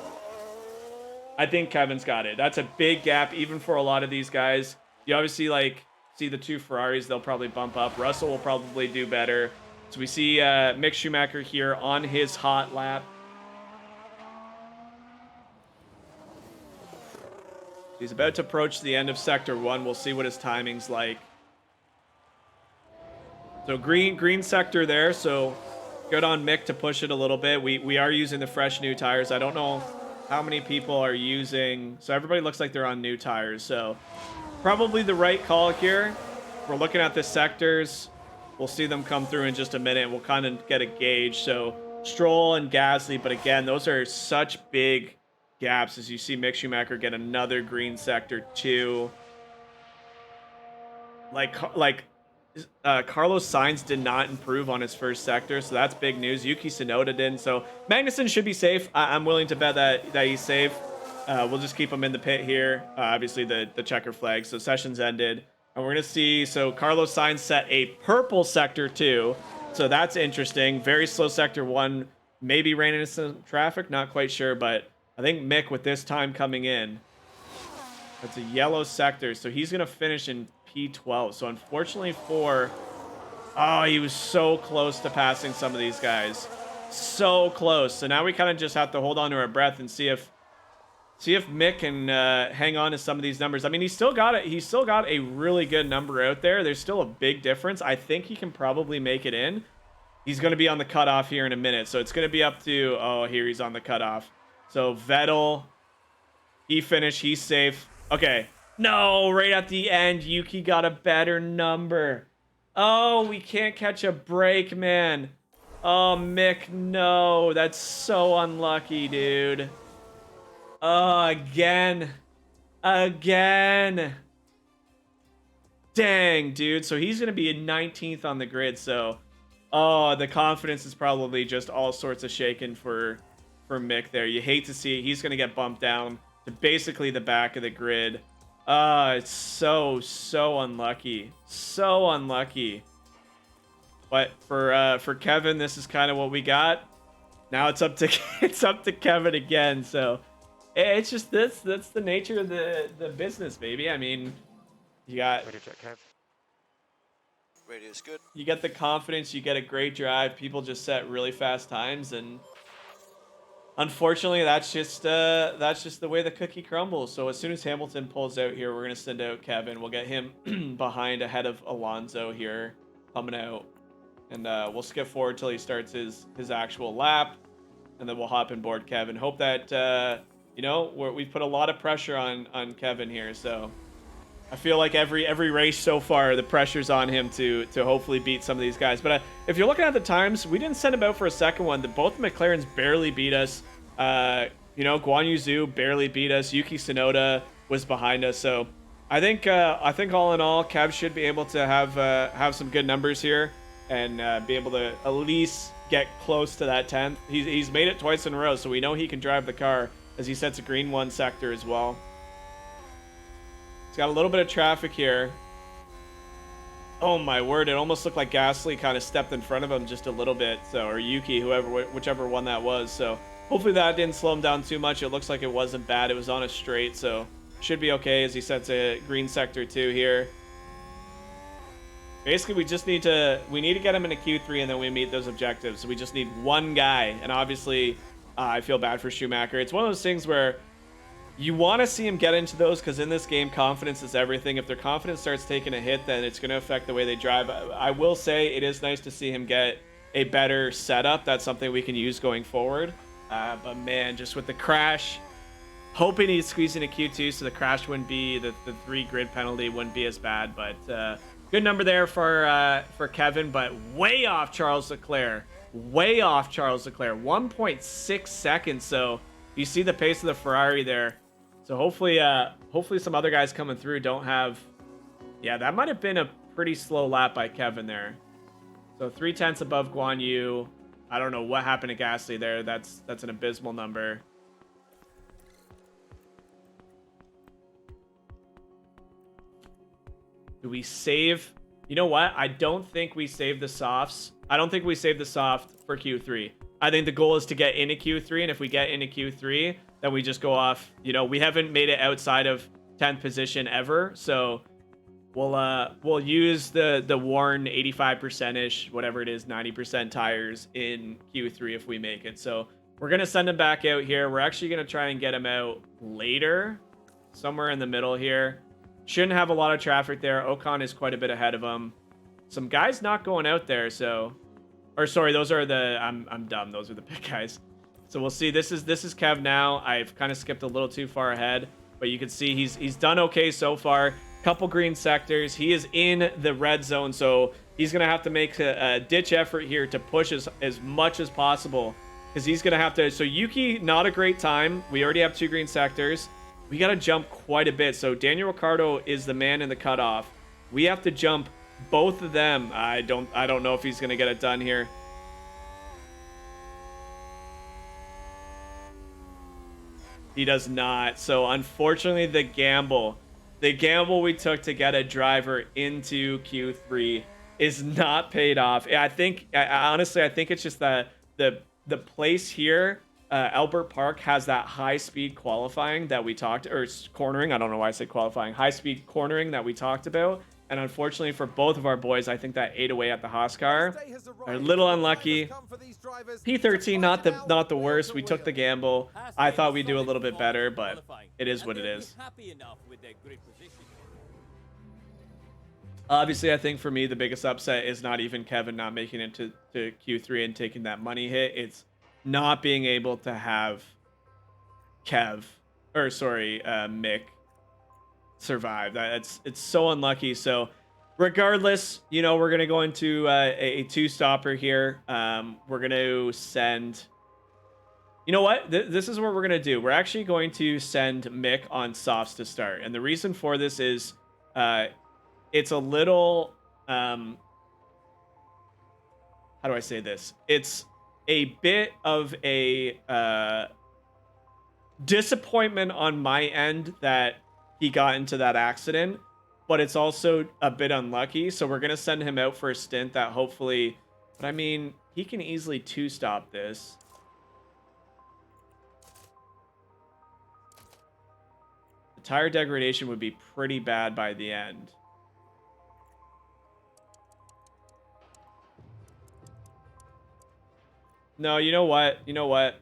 I think Kevin's got it. That's a big gap, even for a lot of these guys. You obviously see the 2 Ferraris. They'll probably bump up. Russell will probably do better. So we see Mick Schumacher here on his hot lap. He's about to approach the end of Sector 1. We'll see what his timing's like. So green sector there. So good on Mick to push it a little bit. We are using the fresh new tires. I don't know how many people are using, so everybody looks like they're on new tires, so probably the right call here. We're looking at the sectors. We'll see them come through in just a minute. We'll kind of get a gauge. So Stroll and Gasly, but again, those are such big gaps as you see Mick Schumacher get another green sector too. Carlos Sainz did not improve on his first sector, so that's big news. Yuki Tsunoda didn't, so Magnussen should be safe. I'm willing to bet that he's safe. We'll just keep him in the pit here. Obviously, the checker flag, so session's ended. And we're going to see, so Carlos Sainz set a purple sector 2, so that's interesting. Very slow sector 1, maybe ran into some traffic, not quite sure, but I think Mick with this time coming in, that's a yellow sector, so he's going to finish in P12. So unfortunately he was so close to passing some of these guys. So close. So now we kind of just have to hold on to our breath and see if Mick can hang on to some of these numbers. I mean, he's still got a really good number out there. There's still a big difference. I think he can probably make it in. He's going to be on the cutoff here in a minute. So it's going to be up to, here he's on the cutoff. So Vettel, he finished, he's safe. Okay. No, right at the end, Yuki got a better number. Oh, we can't catch a break, man. Oh, Mick, no. That's so unlucky, dude. Oh, again. Again. Dang, dude. So he's going to be 19th on the grid. So, the confidence is probably just all sorts of shaken for Mick there. You hate to see it. He's going to get bumped down to basically the back of the grid. It's so unlucky. So unlucky. But for Kevin, this is kind of what we got. Now it's up to it's up to Kevin again. So it's just that's the nature of the business, baby. I mean, you got Ready to check, Kev. Radio's good. you get the confidence, you get a great drive. People just set really fast times, and unfortunately, that's just the way the cookie crumbles. So as soon as Hamilton pulls out here, we're gonna send out Kevin. We'll get him behind ahead of Alonso here coming out, and we'll skip forward till he starts his actual lap, and then we'll hop and board Kevin. Hope that you know we've put a lot of pressure on Kevin here, so. I feel like every race so far, the pressure's on him to hopefully beat some of these guys. But if you're looking at the times, we didn't send him out for a second one. Both McLarens barely beat us. You know, Guan Yu Zhu barely beat us. Yuki Tsunoda was behind us. So I think all in all, Kev should be able to have some good numbers here and be able to at least get close to that 10th. He's made it twice in a row, so we know he can drive the car as he sets a green 1 sector as well. Got a little bit of traffic here. Oh my word, it almost looked like Gasly kind of stepped in front of him just a little bit. So, or Yuki, whichever one that was. So hopefully that didn't slow him down too much. It looks like it wasn't bad. It was on a straight, so should be okay as he sets a green sector 2 here. Basically, we need to get him into Q3 and then we meet those objectives. So we just need one guy. And obviously, I feel bad for Schumacher. It's one of those things where you want to see him get into those because in this game, confidence is everything. If their confidence starts taking a hit, then it's going to affect the way they drive. I will say it is nice to see him get a better setup. That's something we can use going forward. But man, just with the crash, hoping he's squeezing a Q2 so the crash wouldn't be, the 3 grid penalty wouldn't be as bad. But good number there for Kevin, but way off Charles Leclerc. Way off Charles Leclerc. 1.6 seconds. So you see the pace of the Ferrari there. So hopefully some other guys coming through don't have... Yeah, that might have been a pretty slow lap by Kevin there. So 0.3 above Guan Yu. I don't know what happened to Gasly there. That's an abysmal number. Do we save? You know what? I don't think we save the softs. I don't think we save the soft for Q3. I think the goal is to get into Q3, and if we get into Q3, then we just go off. You know, we haven't made it outside of 10th position ever, so we'll use the worn 85%ish, whatever it is, 90% tires in Q3 if we make it. So we're gonna send him back out here. We're actually gonna try and get him out later, somewhere in the middle here. Shouldn't have a lot of traffic there. Ocon is quite a bit ahead of him. Some guys not going out there, so. Or sorry, those are the I'm dumb. Those are the big guys. So we'll see. This is Kev now. I've kind of skipped a little too far ahead, but you can see he's done okay so far. Couple green sectors. He is in the red zone, so he's gonna have to make a ditch effort here to push as much as possible because he's gonna have to. So Yuki, not a great time. We already have 2 green sectors. We gotta jump quite a bit. So Daniel Ricciardo is the man in the cutoff. We have to jump both of them. I don't know if he's gonna get it done here. He does not. So unfortunately, the gamble we took to get a driver into Q3 is not paid off. Honestly, I think it's just that the place here, Albert Park, has that high-speed qualifying that we talked, or cornering. I don't know why I said qualifying. High-speed cornering that we talked about. And unfortunately for both of our boys, I think that ate away at the Haas car. They're a little unlucky. P13, not the worst. We took the gamble. I thought we'd do a little bit better, but it is what it is. Obviously, I think for me, the biggest upset is not even Kevin not making it to Q3 and taking that money hit. It's not being able to have Mick survive. It's so unlucky. So regardless, you know, we're gonna go into a 2-stopper here. We're gonna send, you know what, this is what we're gonna do. We're actually going to send Mick on softs to start, and the reason for this is it's a little how do I say this, it's a bit of a disappointment on my end that he got into that accident, but it's also a bit unlucky. So we're going to send him out for a stint that hopefully, but I mean, he can easily two-stop this. The tire degradation would be pretty bad by the end. No, you know what? You know what?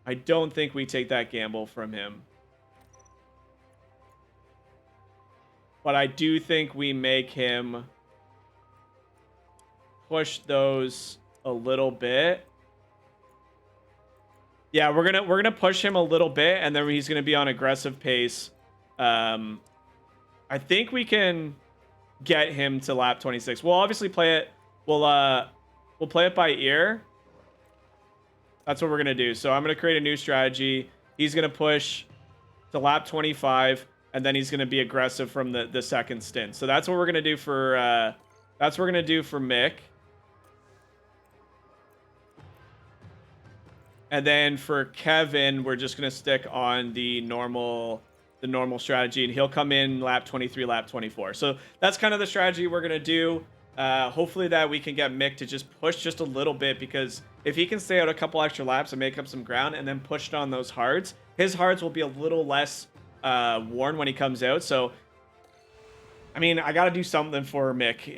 I don't think we take that gamble from him. But I do think we make him push those a little bit. Yeah, we're gonna push him a little bit, and then he's gonna be on aggressive pace. I think we can get him to lap 26. We'll obviously play it. We'll play it by ear. That's what we're gonna do. So I'm gonna create a new strategy. He's gonna push to lap 25, and then he's gonna be aggressive from the second stint. So that's what we're gonna do for Mick. And then for Kevin, we're just gonna stick on the normal strategy, and he'll come in lap 23, lap 24. So that's kind of the strategy we're gonna do. Hopefully that we can get Mick to just push just a little bit, because if he can stay out a couple extra laps and make up some ground and then push on those hards, his hards will be a little less worn when he comes out. So, I mean, I got to do something for Mick.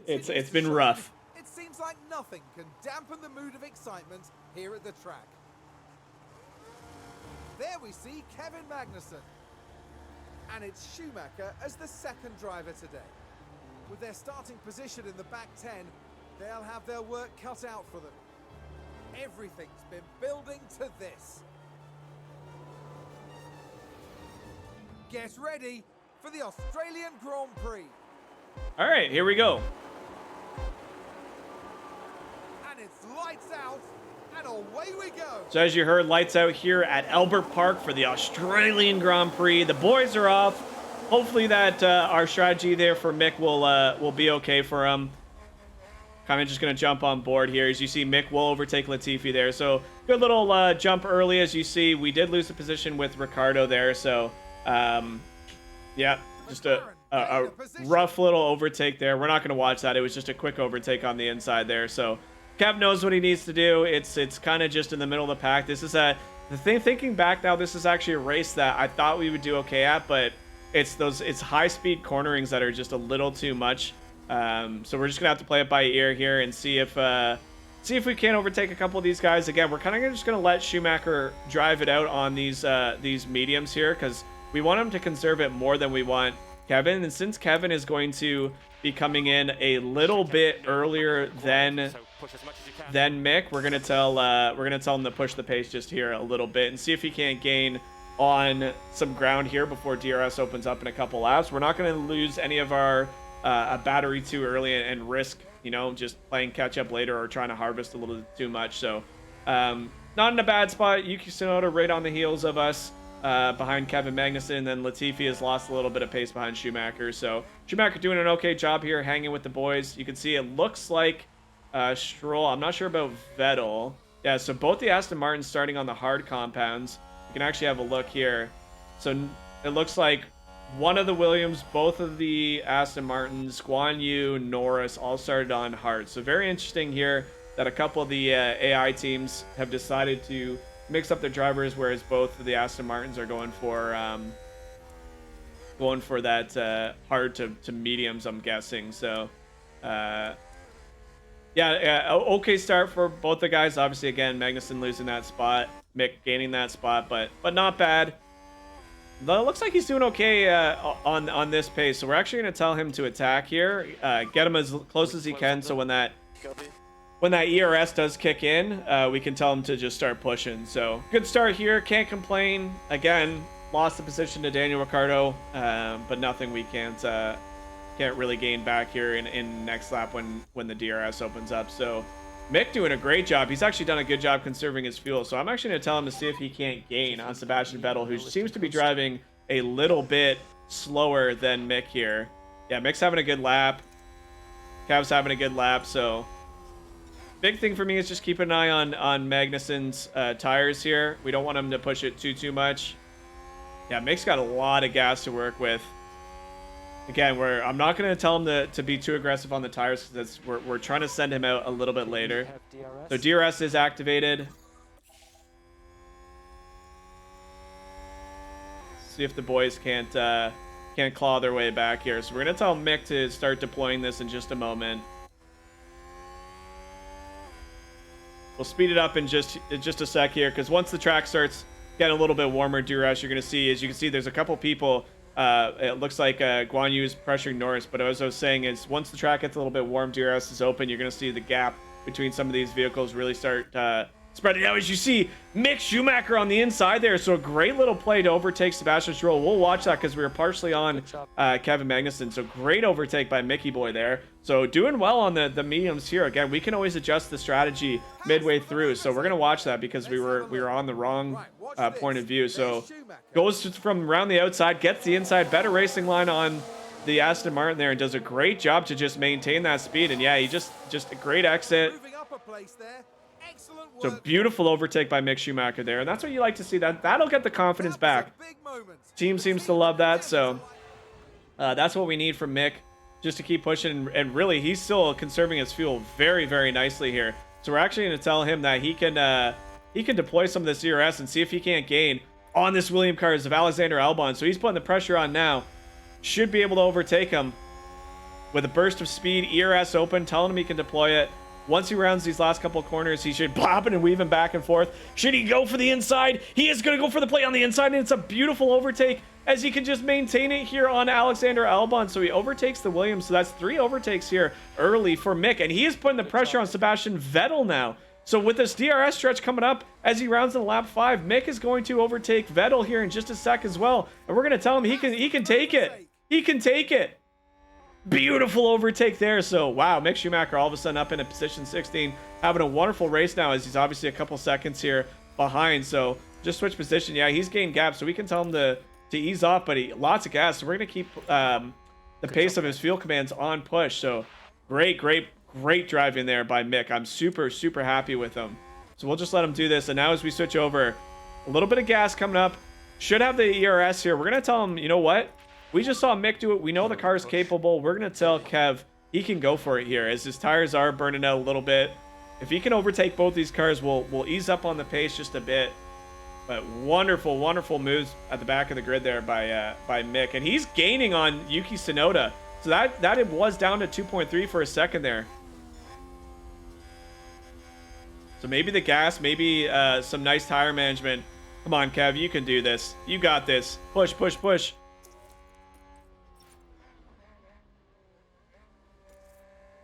It's been rough. It seems like nothing can dampen the mood of excitement here at the track. There we see Kevin Magnussen. And it's Schumacher as the second driver today. With their starting position in the back 10, they'll have their work cut out for them. Everything's been building to this. Get ready for the Australian Grand Prix. All right, here we go. And it's lights out, and away we go. So as you heard, lights out here at Albert Park for the Australian Grand Prix. The boys are off. Hopefully that our strategy there for Mick will be okay for him. Kind of just going to jump on board here. As you see, Mick will overtake Latifi there. So good little jump early. As you see, we did lose the position with Ricardo there. So, yeah, just a rough little overtake there. We're not going to watch that. It was just a quick overtake on the inside there. So Kev knows what he needs to do. It's kind of just in the middle of the pack. This is thinking back now, this is actually a race that I thought we would do okay at, but it's high speed cornerings that are just a little too much. So we're just gonna have to play it by ear here and see if we can overtake a couple of these guys. Again, we're kind of just gonna let Schumacher drive it out on these mediums here, because we want him to conserve it more than we want Kevin. And since Kevin is going to be coming in a little bit earlier than Mick, we're gonna tell him to push the pace just here a little bit and see if he can't gain on some ground here before DRS opens up in a couple laps. We're not going to lose any of our battery too early and risk, just playing catch up later or trying to harvest a little too much. So not in a bad spot. Yuki Tsunoda right on the heels of us behind Kevin Magnussen. Then Latifi has lost a little bit of pace behind Schumacher. So Schumacher doing an okay job here, hanging with the boys. You can see it looks like Stroll. I'm not sure about Vettel. Yeah, so both the Aston Martins starting on the hard compounds. You can actually have a look here. So it looks like one of the Williams, both of the Aston Martins, Guan Yu, Norris, all started on hard. So very interesting here that a couple of the AI teams have decided to mix up their drivers, whereas both of the Aston Martins are going for that hard to mediums, I'm guessing. So yeah, okay start for both the guys. Obviously, again, Magnussen losing that spot, Mick gaining that spot, but not bad. Though it looks like he's doing okay on this pace. So we're actually going to tell him to attack here, get him as close as he can. So when that ERS does kick in, we can tell him to just start pushing. So good start here. Can't complain. Again, lost the position to Daniel Ricciardo, but nothing we can't really gain back here in next lap when the DRS opens up. So Mick doing a great job. He's actually done a good job conserving his fuel. So I'm actually going to tell him to see if he can't gain on Sebastian Vettel, who seems to be driving a little bit slower than Mick here. Yeah, Mick's having a good lap. Cav's having a good lap. So big thing for me is just keep an eye on Magnussen's tires here. We don't want him to push it too much. Yeah, Mick's got a lot of gas to work with. Again, I'm not going to tell him to be too aggressive on the tires because we're trying to send him out a little bit later. So DRS is activated. See if the boys can't claw their way back here. So we're going to tell Mick to start deploying this in just a moment. We'll speed it up in just a sec here, because once the track starts getting a little bit warmer, DRS, you're going to see, as you can see, there's a couple people. It looks like Guan Yu is pressuring Norris, but as I was saying is once the track gets a little bit warm, DRS is open, you're going to see the gap between some of these vehicles really start spreading out. As you see, Mick Schumacher on the inside there, so a great little play to overtake Sebastian Stroll. We'll watch that because we were partially on Kevin Magnussen, so great overtake by Mickey Boy there. So doing well on the mediums here. Again, we can always adjust the strategy midway through, so we're going to watch that because we were on the wrong point of view. So goes from around the outside, gets the inside, better racing line on the Aston Martin there, and does a great job to just maintain that speed. And yeah, he just a great exit. So beautiful overtake by Mick Schumacher there, and that's what you like to see. That'll get the confidence back. Team seems to love that, so that's what we need from Mick, just to keep pushing. And really, he's still conserving his fuel very, very nicely here. So we're actually going to tell him that he can deploy some of this ERS and see if he can't gain on this William cars of Alexander Albon. So he's putting the pressure on now. Should be able to overtake him with a burst of speed. ERS open, telling him he can deploy it. Once he rounds these last couple of corners, he should bop it and weave him back and forth. Should he go for the inside? He is going to go for the play on the inside, and it's a beautiful overtake as he can just maintain it here on Alexander Albon. So he overtakes the Williams. So that's 3 overtakes here early for Mick, and he is putting the pressure on Sebastian Vettel now. So with this DRS stretch coming up as he rounds in lap 5, Mick is going to overtake Vettel here in just a sec as well. And we're going to tell him he can take it. He can take it. Beautiful overtake there. So wow, Mick Schumacher all of a sudden up in a position 16, having a wonderful race now as he's obviously a couple seconds here behind. So just switch position. Yeah, he's gained gap, so we can tell him to ease off, but lots of gas. So we're gonna keep the pace of his fuel commands on push. So great driving there by Mick. I'm super happy with him. So we'll just let him do this. And now as we switch over, a little bit of gas coming up. Should have the ERS here. We're gonna tell him, you know what? We just saw Mick do it. We know the car's capable. We're going to tell Kev he can go for it here as his tires are burning out a little bit. If he can overtake both these cars, we'll ease up on the pace just a bit. But wonderful moves at the back of the grid there by Mick. And he's gaining on Yuki Tsunoda. So that it was down to 2.3 for a second there. So maybe the gas, maybe some nice tire management. Come on, Kev, you can do this. You got this. Push.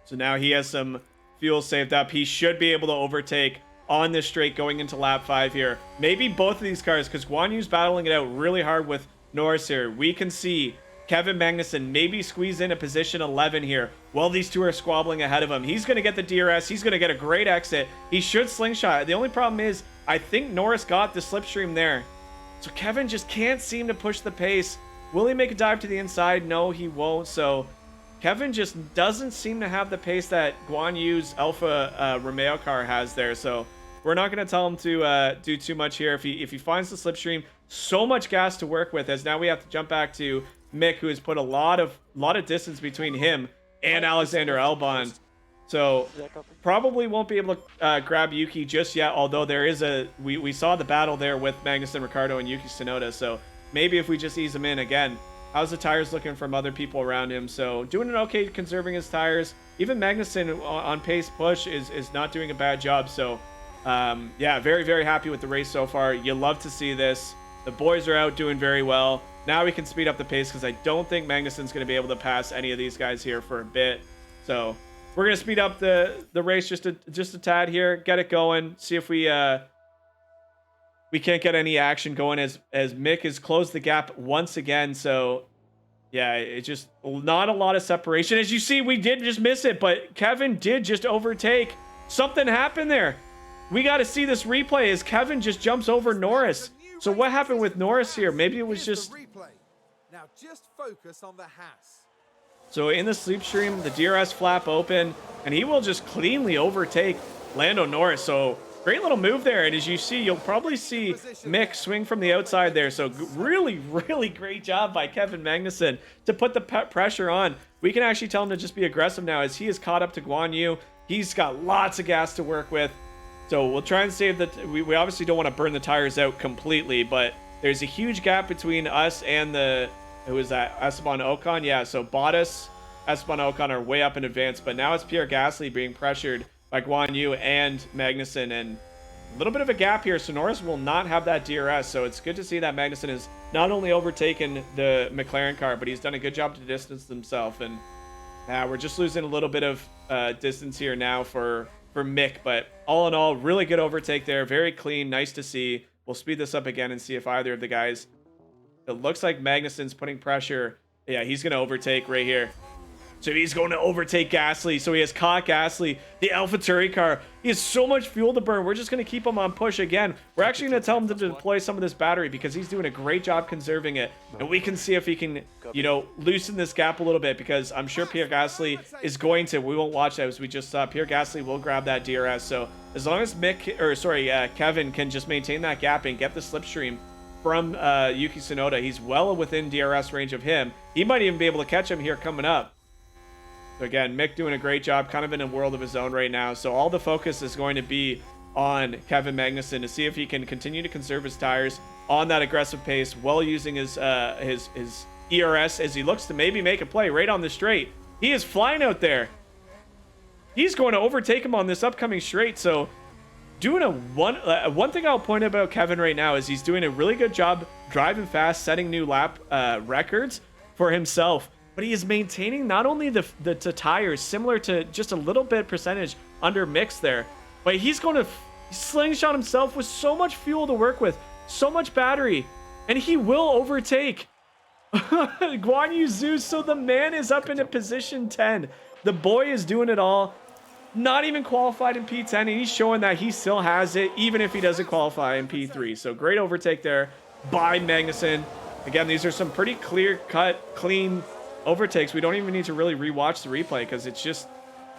So now he has some fuel saved up. He should be able to overtake on this straight going into lap 5 here. Maybe both of these cars, because Guan Yu's battling it out really hard with Norris here. We can see Kevin Magnussen maybe squeeze in a position 11 here while these two are squabbling ahead of him. He's going to get the DRS. He's going to get a great exit. He should slingshot. The only problem is I think Norris got the slipstream there. So Kevin just can't seem to push the pace. Will he make a dive to the inside? No, he won't. So Kevin just doesn't seem to have the pace that Guan Yu's Alfa Romeo car has there. So we're not going to tell him to do too much here. If he finds the slipstream, so much gas to work with, as now we have to jump back to Mick, who has put a lot of distance between him and Alexander Albon. So probably won't be able to grab Yuki just yet, although there is we saw the battle there with Magnussen, Ricciardo, and Yuki Tsunoda. So maybe if we just ease him in again. How's the tires looking from other people around him? So doing an okay conserving his tires. Even Magnussen on pace push is not doing a bad job. So yeah, very happy with the race so far. You love to see this. The boys are out doing very well. Now we can speed up the pace because I don't think Magnussen's going to be able to pass any of these guys here for a bit. So we're going to speed up the race just a tad here, get it going, see if we can't get any action going as Mick has closed the gap once again. So yeah, it's just not a lot of separation. As you see, we did just miss it, but Kevin did just overtake. Something happened there. We got to see this replay as Kevin just jumps over Norris. So what happened with Norris here? Maybe it was just... Now just focus on the Haas. So in the slipstream, the DRS flap open, and he will just cleanly overtake Lando Norris. So Great little move there, and as you see, you'll probably see Mick swing from the outside there. So really, really great job by Kevin Magnussen to put the pressure on. We can actually tell him to just be aggressive now as he is caught up to Guan Yu. He's got lots of gas to work with. So we'll try and save that. We obviously don't want to burn the tires out completely, but there's a huge gap between us and who is that? Esteban Ocon? Yeah, so Bottas, Esteban Ocon are way up in advance, but now it's Pierre Gasly being pressured by Guan Yu and Magnussen, and a little bit of a gap here. So Norris will not have that DRS, so it's good to see that Magnussen has not only overtaken the McLaren car, but he's done a good job to distance himself. And we're just losing a little bit of distance here now for Mick, but all in all, really good overtake there. Very clean, nice to see. We'll speed this up again and see if either of the guys... It looks like Magnussen's putting pressure. Yeah, he's going to overtake right here. So he's going to overtake Gasly. So he has caught Gasly, the AlphaTauri car. He has so much fuel to burn. We're just going to keep him on push again. We're actually going to tell him to deploy some of this battery because he's doing a great job conserving it. And we can see if he can, you know, loosen this gap a little bit, because I'm sure Pierre Gasly is going to. We won't watch that as we just saw. Pierre Gasly will grab that DRS. So as long as Kevin can just maintain that gap and get the slipstream from Yuki Tsunoda, he's well within DRS range of him. He might even be able to catch him here coming up. So again, Mick doing a great job, kind of in a world of his own right now. So all the focus is going to be on Kevin Magnussen to see if he can continue to conserve his tires on that aggressive pace while using his ERS as he looks to maybe make a play right on the straight. He is flying out there. He's going to overtake him on this upcoming straight. So doing one thing I'll point out about Kevin right now is he's doing a really good job driving fast, setting new lap records for himself. But he is maintaining not only the tires, similar to just a little bit percentage under mix there, but he's going to slingshot himself with so much fuel to work with, so much battery, and he will overtake Guan Yu Zhu. So the man is up into position 10. The boy is doing it all. Not even qualified in P10, and he's showing that he still has it, even if he doesn't qualify in P3. So great overtake there by Magnussen. Again, these are some pretty clear-cut, clean overtakes. We don't even need to really rewatch the replay because it's just,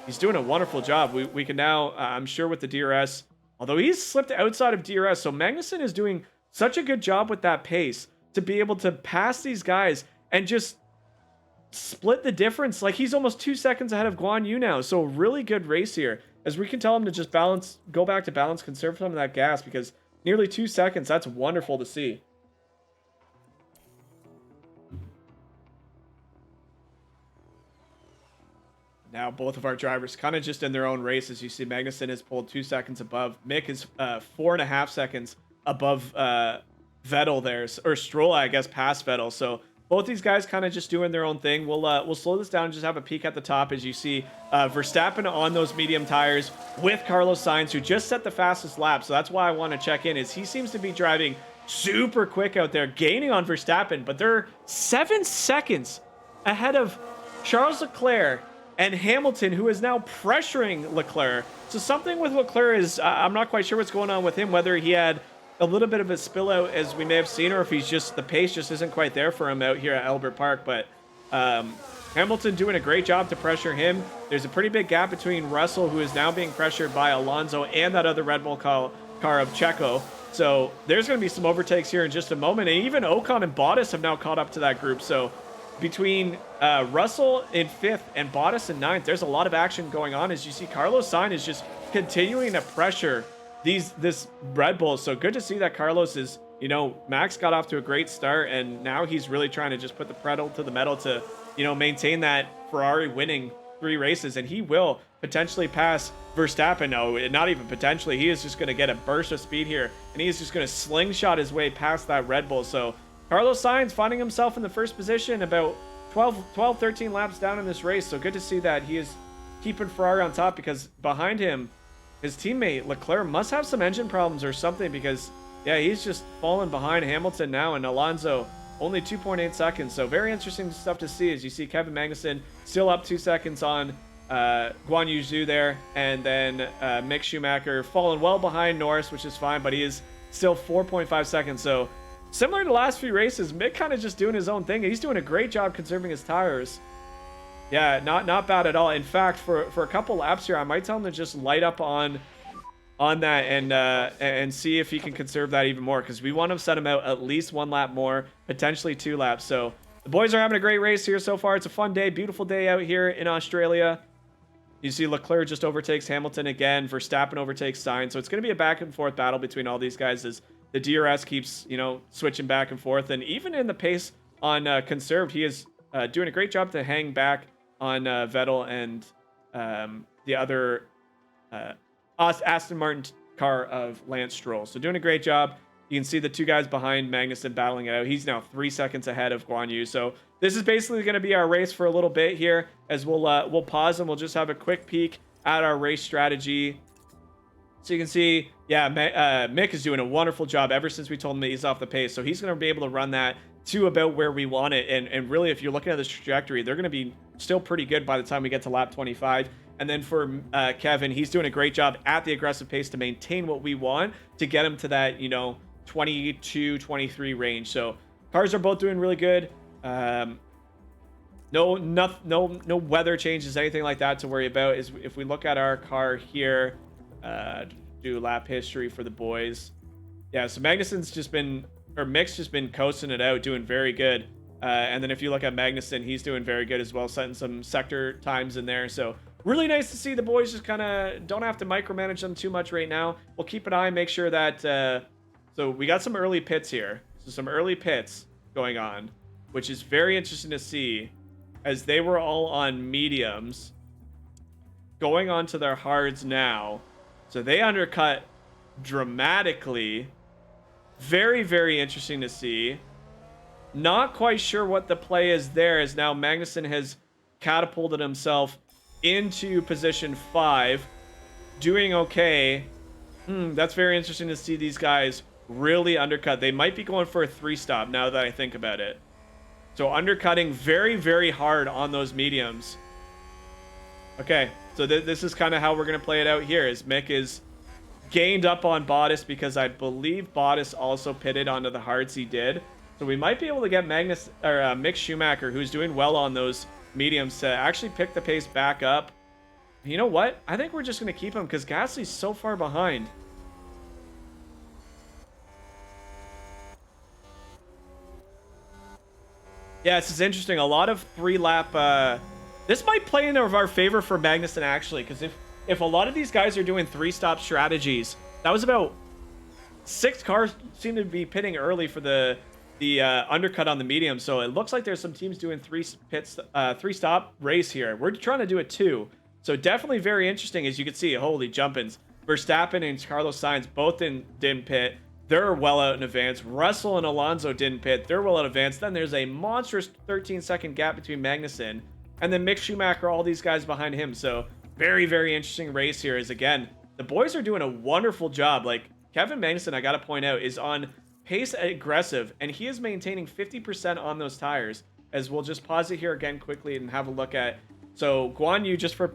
he's doing a wonderful job. We can now, I'm sure with the DRS, although he's slipped outside of DRS, so Magnussen is doing such a good job with that pace to be able to pass these guys and just split the difference. Like, he's almost 2 seconds ahead of Guan Yu now. So really good race here, as we can tell him to just balance, go back to balance, conserve some of that gas, because nearly 2 seconds, that's wonderful to see. Now both of our drivers kind of just in their own race. As you see, Magnussen has pulled 2 seconds above. Mick is 4.5 seconds above Vettel there, or Stroll, I guess, past Vettel. So both these guys kind of just doing their own thing. We'll slow this down and just have a peek at the top. As you see, Verstappen on those medium tires with Carlos Sainz, who just set the fastest lap. So that's why I want to check in, is he seems to be driving super quick out there, gaining on Verstappen, but they're 7 seconds ahead of Charles Leclerc and Hamilton, who is now pressuring Leclerc. So something with Leclerc is, I'm not quite sure what's going on with him, whether he had a little bit of a spill out, as we may have seen, or if he's just, the pace just isn't quite there for him out here at Albert Park. But Hamilton doing a great job to pressure him. There's a pretty big gap between Russell, who is now being pressured by Alonso, and that other Red Bull car of Checo. So there's going to be some overtakes here in just a moment. And even Ocon and Bottas have now caught up to that group. So between Russell in 5th and Bottas in 9th, there's a lot of action going on. As you see, Carlos Sainz is just continuing to pressure this Red Bull. So good to see that Carlos is, you know, Max got off to a great start, and now he's really trying to just put the pedal to the metal to, you know, maintain that Ferrari winning 3 races, and he will potentially pass Verstappen. No, not even potentially. He is just going to get a burst of speed here, and he is just going to slingshot his way past that Red Bull. So Carlos Sainz finding himself in the first position, about 13 laps down in this race. So good to see that he is keeping Ferrari on top, because behind him, his teammate Leclerc must have some engine problems or something, because yeah, he's just fallen behind Hamilton now, and Alonso only 2.8 seconds. So very interesting stuff to see, as you see Kevin Magnussen still up 2 seconds on Guan Yu Zhu there, and then Mick Schumacher falling well behind Norris, which is fine, but he is still 4.5 seconds. So similar to the last few races, Mick kind of just doing his own thing. He's doing a great job conserving his tires. Yeah, not bad at all. In fact, for a couple laps here, I might tell him to just light up on on that and see if he can conserve that even more, because we want to set him out at least 1 lap more, potentially 2 laps. So the boys are having a great race here so far. It's a fun day, beautiful day out here in Australia. You see Leclerc just overtakes Hamilton again. Verstappen overtakes Sainz. So it's going to be a back and forth battle between all these guys as the DRS keeps, you know, switching back and forth. And even in the pace on conserved, he is doing a great job to hang back on Vettel and the other Aston Martin car of Lance Stroll. So doing a great job. You can see the 2 guys behind Magnussen battling it out. He's now 3 seconds ahead of Guan Yu. So this is basically going to be our race for a little bit here, as we'll pause and we'll just have a quick peek at our race strategy. So you can see, yeah, Mick is doing a wonderful job ever since we told him to ease off the pace. So he's going to be able to run that to about where we want it. And really, if you're looking at this trajectory, they're going to be still pretty good by the time we get to lap 25. And then for Kevin, he's doing a great job at the aggressive pace to maintain what we want to get him to that, you know, 22, 23 range. So cars are both doing really good. No weather changes, anything like that to worry about. Is if we look at our car here, do lap history for the boys. Yeah, so Magnussen's just been, or Mick's just been coasting it out, doing very good. And then if you look at Magnussen, he's doing very good as well, setting some sector times in there. So really nice to see the boys just kind of don't have to micromanage them too much right now. We'll keep an eye, make sure that, so we got some early pits here. So some early pits going on, which is very interesting to see, as they were all on mediums going on to their hards now. So they undercut dramatically. Very, very interesting to see. Not quite sure what the play is there, as now Magnussen has catapulted himself into position 5, doing okay. That's very interesting to see these guys really undercut. They might be going for a 3-stop now that I think about it. So undercutting very, very hard on those mediums. Okay, so this is kind of how we're going to play it out here, as Mick is gained up on Bottas, because I believe Bottas also pitted onto the hards he did. So we might be able to get Mick Schumacher, who's doing well on those mediums, to actually pick the pace back up. You know what? I think we're just going to keep him, because Gasly's so far behind. Yeah, this is interesting. A lot of 3-lap... this might play in our favor for Magnussen, actually, because if a lot of these guys are doing 3-stop strategies, that was about 6 cars seem to be pitting early for the undercut on the medium. So it looks like there's some teams doing 3-stop race here. We're trying to do it 2. So definitely very interesting, as you can see. Holy jumpins. Verstappen and Carlos Sainz both didn't pit. They're well out in advance. Russell and Alonso didn't pit. They're well out in advance. Then there's a monstrous 13-second gap between Magnussen and then Mick Schumacher, all these guys behind him. So very, very interesting race here, as again, the boys are doing a wonderful job. Like Kevin Magnussen, I got to point out, is on pace aggressive, and he is maintaining 50% on those tires, as we'll just pause it here again quickly and have a look at. So Guan Yu, just for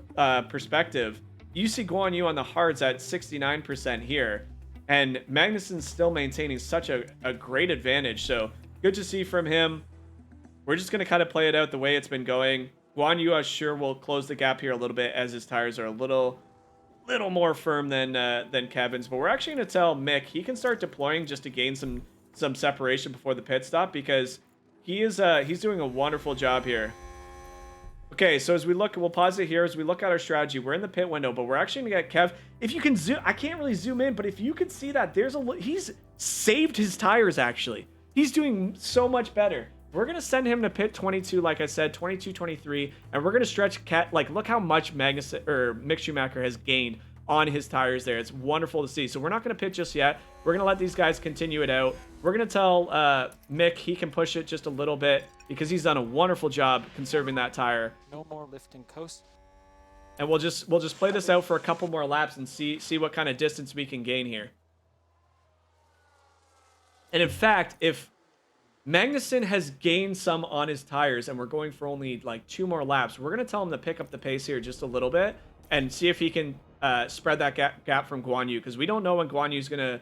perspective, you see Guan Yu on the hards at 69% here. And Magnussen's still maintaining such a great advantage. So good to see from him. We're just going to kind of play it out the way it's been going. Guan Yu, I'm sure, will close the gap here a little bit, as his tires are a little more firm than Kevin's. But we're actually going to tell Mick he can start deploying just to gain some separation before the pit stop, because he's doing a wonderful job here. Okay, so as we look, we'll pause it here. As we look at our strategy, we're in the pit window, but we're actually going to get Kev. If you can zoom, I can't really zoom in, but if you can see that, he's saved his tires, actually. He's doing so much better. We're going to send him to pit 22, like I said, 22, 23, and we're going to stretch look how much Mick Schumacher has gained on his tires there. It's wonderful to see. So we're not going to pit just yet. We're going to let these guys continue it out. We're going to tell Mick he can push it just a little bit, because he's done a wonderful job conserving that tire. No more lift and coast. And we'll just play this out for a couple more laps and see what kind of distance we can gain here. And in fact, if Magnussen has gained some on his tires and we're going for only like 2 more laps, we're going to tell him to pick up the pace here just a little bit and see if he can spread that gap from Guan Yu, because we don't know when Guan Yu's gonna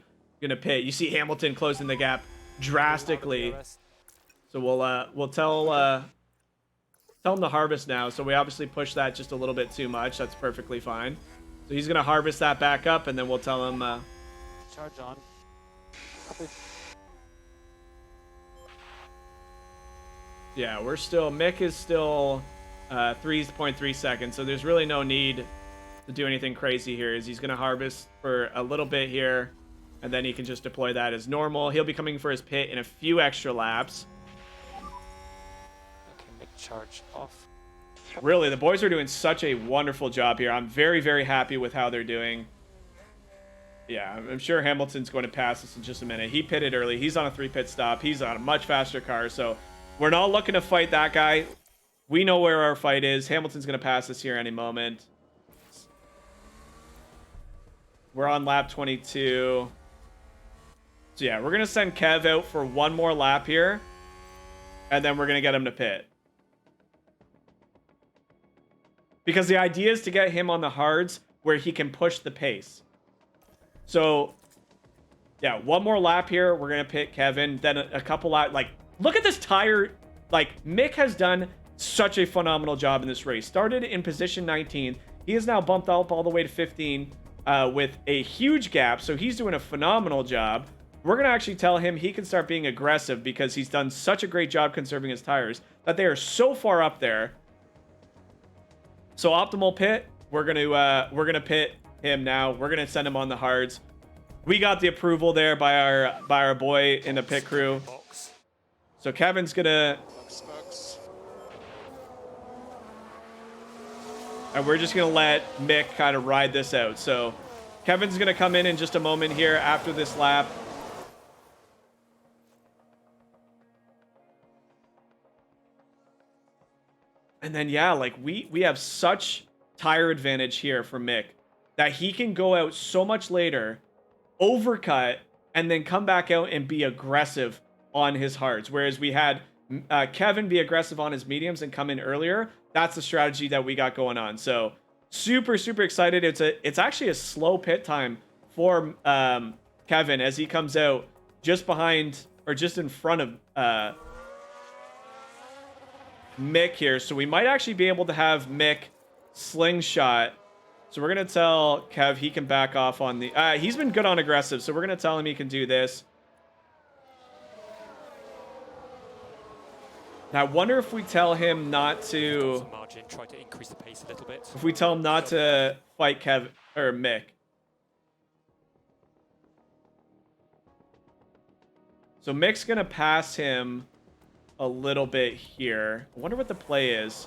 pit. You see Hamilton closing the gap drastically. So we'll tell him to harvest now. So we obviously pushed that just a little bit too much. That's perfectly fine. So he's going to harvest that back up, and then we'll tell him... Charge on. Copy. Yeah, we're still... Mick is still 3.3 seconds, so there's really no need to do anything crazy here. He's going to harvest for a little bit here, and then he can just deploy that as normal. He'll be coming for his pit in a few extra laps. Okay, make charge off. Really, the boys are doing such a wonderful job here. I'm very, very happy with how they're doing. Yeah, I'm sure Hamilton's going to pass us in just a minute. He pitted early. He's on a 3-pit stop. He's on a much faster car, so we're not looking to fight that guy. We know where our fight is. Hamilton's going to pass us here any moment. We're on lap 22. So yeah, we're going to send Kev out for one more lap here, and then we're going to get him to pit. Because the idea is to get him on the hards where he can push the pace. So, yeah, one more lap here. We're going to pit Kevin. Then a couple laps. Like, look at this tire. Like, Mick has done such a phenomenal job in this race. Started in position 19. He has now bumped up all the way to 15 with a huge gap. So he's doing a phenomenal job. We're going to actually tell him he can start being aggressive because he's done such a great job conserving his tires that they are so far up there. So optimal pit, we're gonna pit him now. We're gonna send him on the hards. We got the approval there by our boy in the pit crew. So Kevin's gonna, and we're just gonna let Mick kind of ride this out. So Kevin's gonna come in just a moment here after this lap. And then, yeah, like we have such tire advantage here for Mick that he can go out so much later, overcut, and then come back out and be aggressive on his hards. Whereas we had Kevin be aggressive on his mediums and come in earlier. That's the strategy that we got going on. So super, super excited. It's actually a slow pit time for Kevin as he comes out just behind or just in front of Mick here, so we might actually be able to have Mick slingshot. So we're gonna tell Kev he can back off on the he's been good on aggressive, so we're gonna tell him he can do this. Now I wonder if we tell him not to Margin, try to increase the pace a little bit. if we tell him not to fight Kev or Mick. So Mick's gonna pass him a little bit here. I wonder what the play is.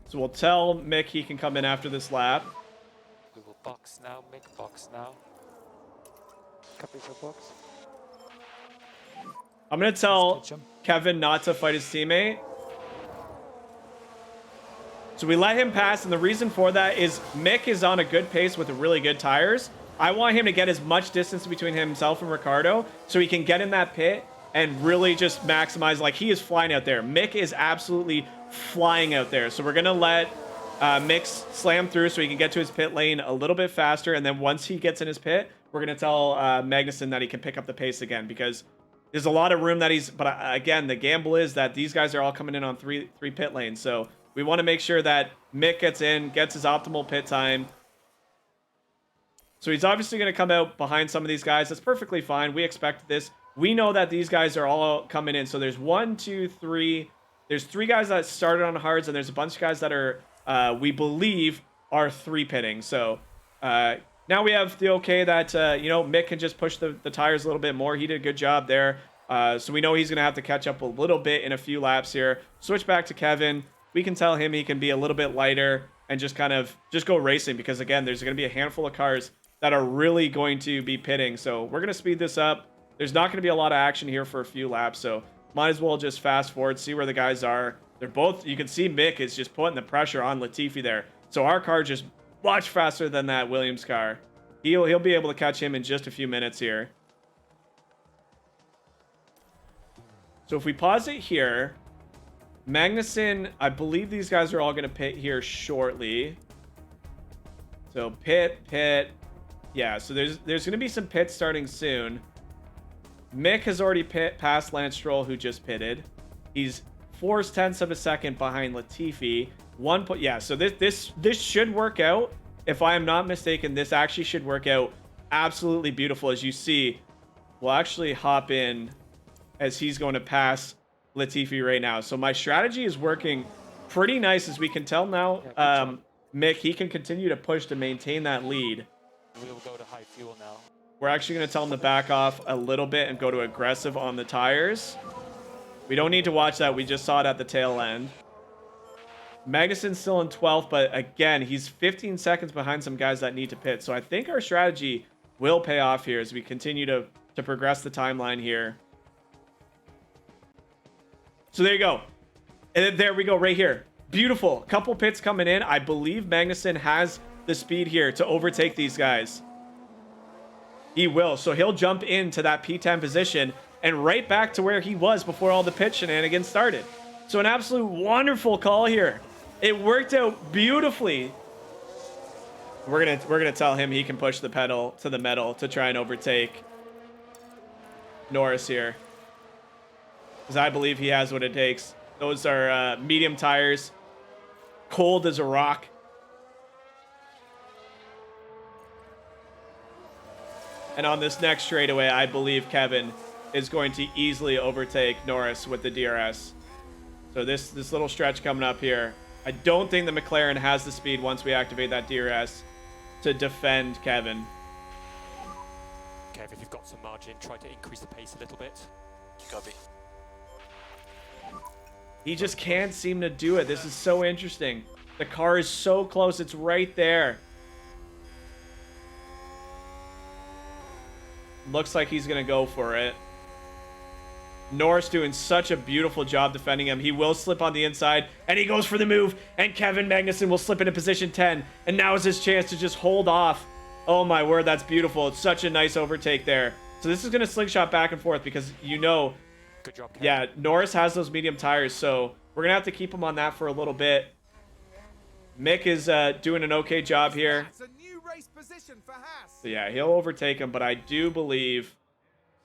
So we'll tell Mick he can come in after this lap. We will box now, make box now. Copy for box. I'm going to tell Kevin not to fight his teammate. So we let him pass, and the reason for that is Mick is on a good pace with really good tires. I want him to get as much distance between himself and Ricardo so he can get in that pit and really just maximize. Like, he is flying out there. Mick is absolutely flying out there. So we're going to let Mick slam through so he can get to his pit lane a little bit faster. And then once he gets in his pit, we're going to tell Magnussen that he can pick up the pace again because there's a lot of room that he's... But again, the gamble is that these guys are all coming in on three pit lanes. So we want to make sure that Mick gets in, gets his optimal pit time. So he's obviously going to come out behind some of these guys. That's perfectly fine. We expected this. We know that these guys are all coming in. So there's 1, 2, 3. There's 3 guys that started on hards, and there's a bunch of guys that are, we believe, are 3-pitting. So now we have the okay that, you know, Mick can just push the tires a little bit more. He did a good job there. So we know he's going to have to catch up a little bit in a few laps here. Switch back to Kevin. We can tell him he can be a little bit lighter and just kind of just go racing because, again, there's going to be a handful of cars that are really going to be pitting. So we're going to speed this up. There's not going to be a lot of action here for a few laps. So might as well just fast forward, see where the guys are. They're both, you can see Mick is just putting the pressure on Latifi there. So our car just much faster than that Williams car. He'll be able to catch him in just a few minutes here. So if we pause it here, Magnussen, I believe these guys are all going to pit here shortly. So pit. Yeah, so there's going to be some pits starting soon. Mick has already passed Lance Stroll, who just pitted. He's 4/10 of a second behind Latifi. Yeah, so this should work out. If I am not mistaken, this actually should work out absolutely beautiful. As you see, we'll actually hop in as he's going to pass Latifi right now. So my strategy is working pretty nice, as we can tell now. Mick, he can continue to push to maintain that lead. We'll go to high fuel now. We're actually going to tell him to back off a little bit and go to aggressive on the tires. We don't need to watch that. We just saw it at the tail end. Magnussen's still in 12th, but again, he's 15 seconds behind some guys that need to pit. So I think our strategy will pay off here as we continue to progress the timeline here. So there you go. And there we go right here. Beautiful. Couple pits coming in. I believe Magnussen has the speed here to overtake these guys. He will. So he'll jump into that P10 position and right back to where he was before all the pit shenanigans started. So an absolute wonderful call here. It worked out beautifully. We're gonna tell him he can push the pedal to the metal to try and overtake Norris here, because I believe he has what it takes. Those are medium tires, cold as a rock. And on this next straightaway, I believe Kevin is going to easily overtake Norris with the DRS. So this little stretch coming up here, I don't think the McLaren has the speed once we activate that DRS to defend Kevin. Kev, if you've got some margin, try to increase the pace a little bit. Copy. He just can't seem to do it. This is so interesting. The car is so close. It's right there. Looks like he's going to go for it. Norris doing such a beautiful job defending him. He will slip on the inside, and he goes for the move, and Kevin Magnussen will slip into position 10, and now is his chance to just hold off. Oh my word, that's beautiful. It's such a nice overtake there. So this is going to slingshot back and forth because, you know, good job, Kevin. Yeah, Norris has those medium tires, so we're going to have to keep him on that for a little bit. Mick is doing an okay job here. That's a new race position for Haas. So yeah, he'll overtake him, but I do believe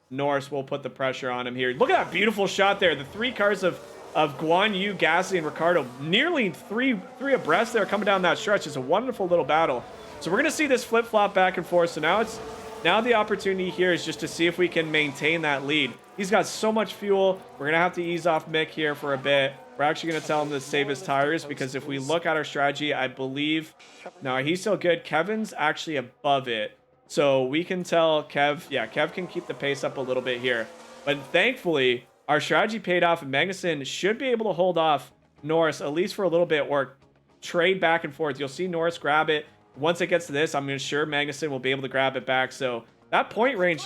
Norris will put the pressure on him here. Look at that beautiful shot there. The three cars of Guan Yu, Gasly, and Ricciardo, nearly three abreast there coming down that stretch. It's a wonderful little battle. So we're going to see this flip-flop back and forth. So now the opportunity here is just to see if we can maintain that lead. He's got so much fuel. We're going to have to ease off Mick here for a bit. We're actually going to tell him to save his tires, because if we look at our strategy, I believe... No, he's still good. Kevin's actually above it. So we can tell Kev... Yeah, Kev can keep the pace up a little bit here. But thankfully, our strategy paid off, and Magnussen should be able to hold off Norris, at least for a little bit, or trade back and forth. You'll see Norris grab it. Once it gets to this, I'm sure Magnussen will be able to grab it back. So that point range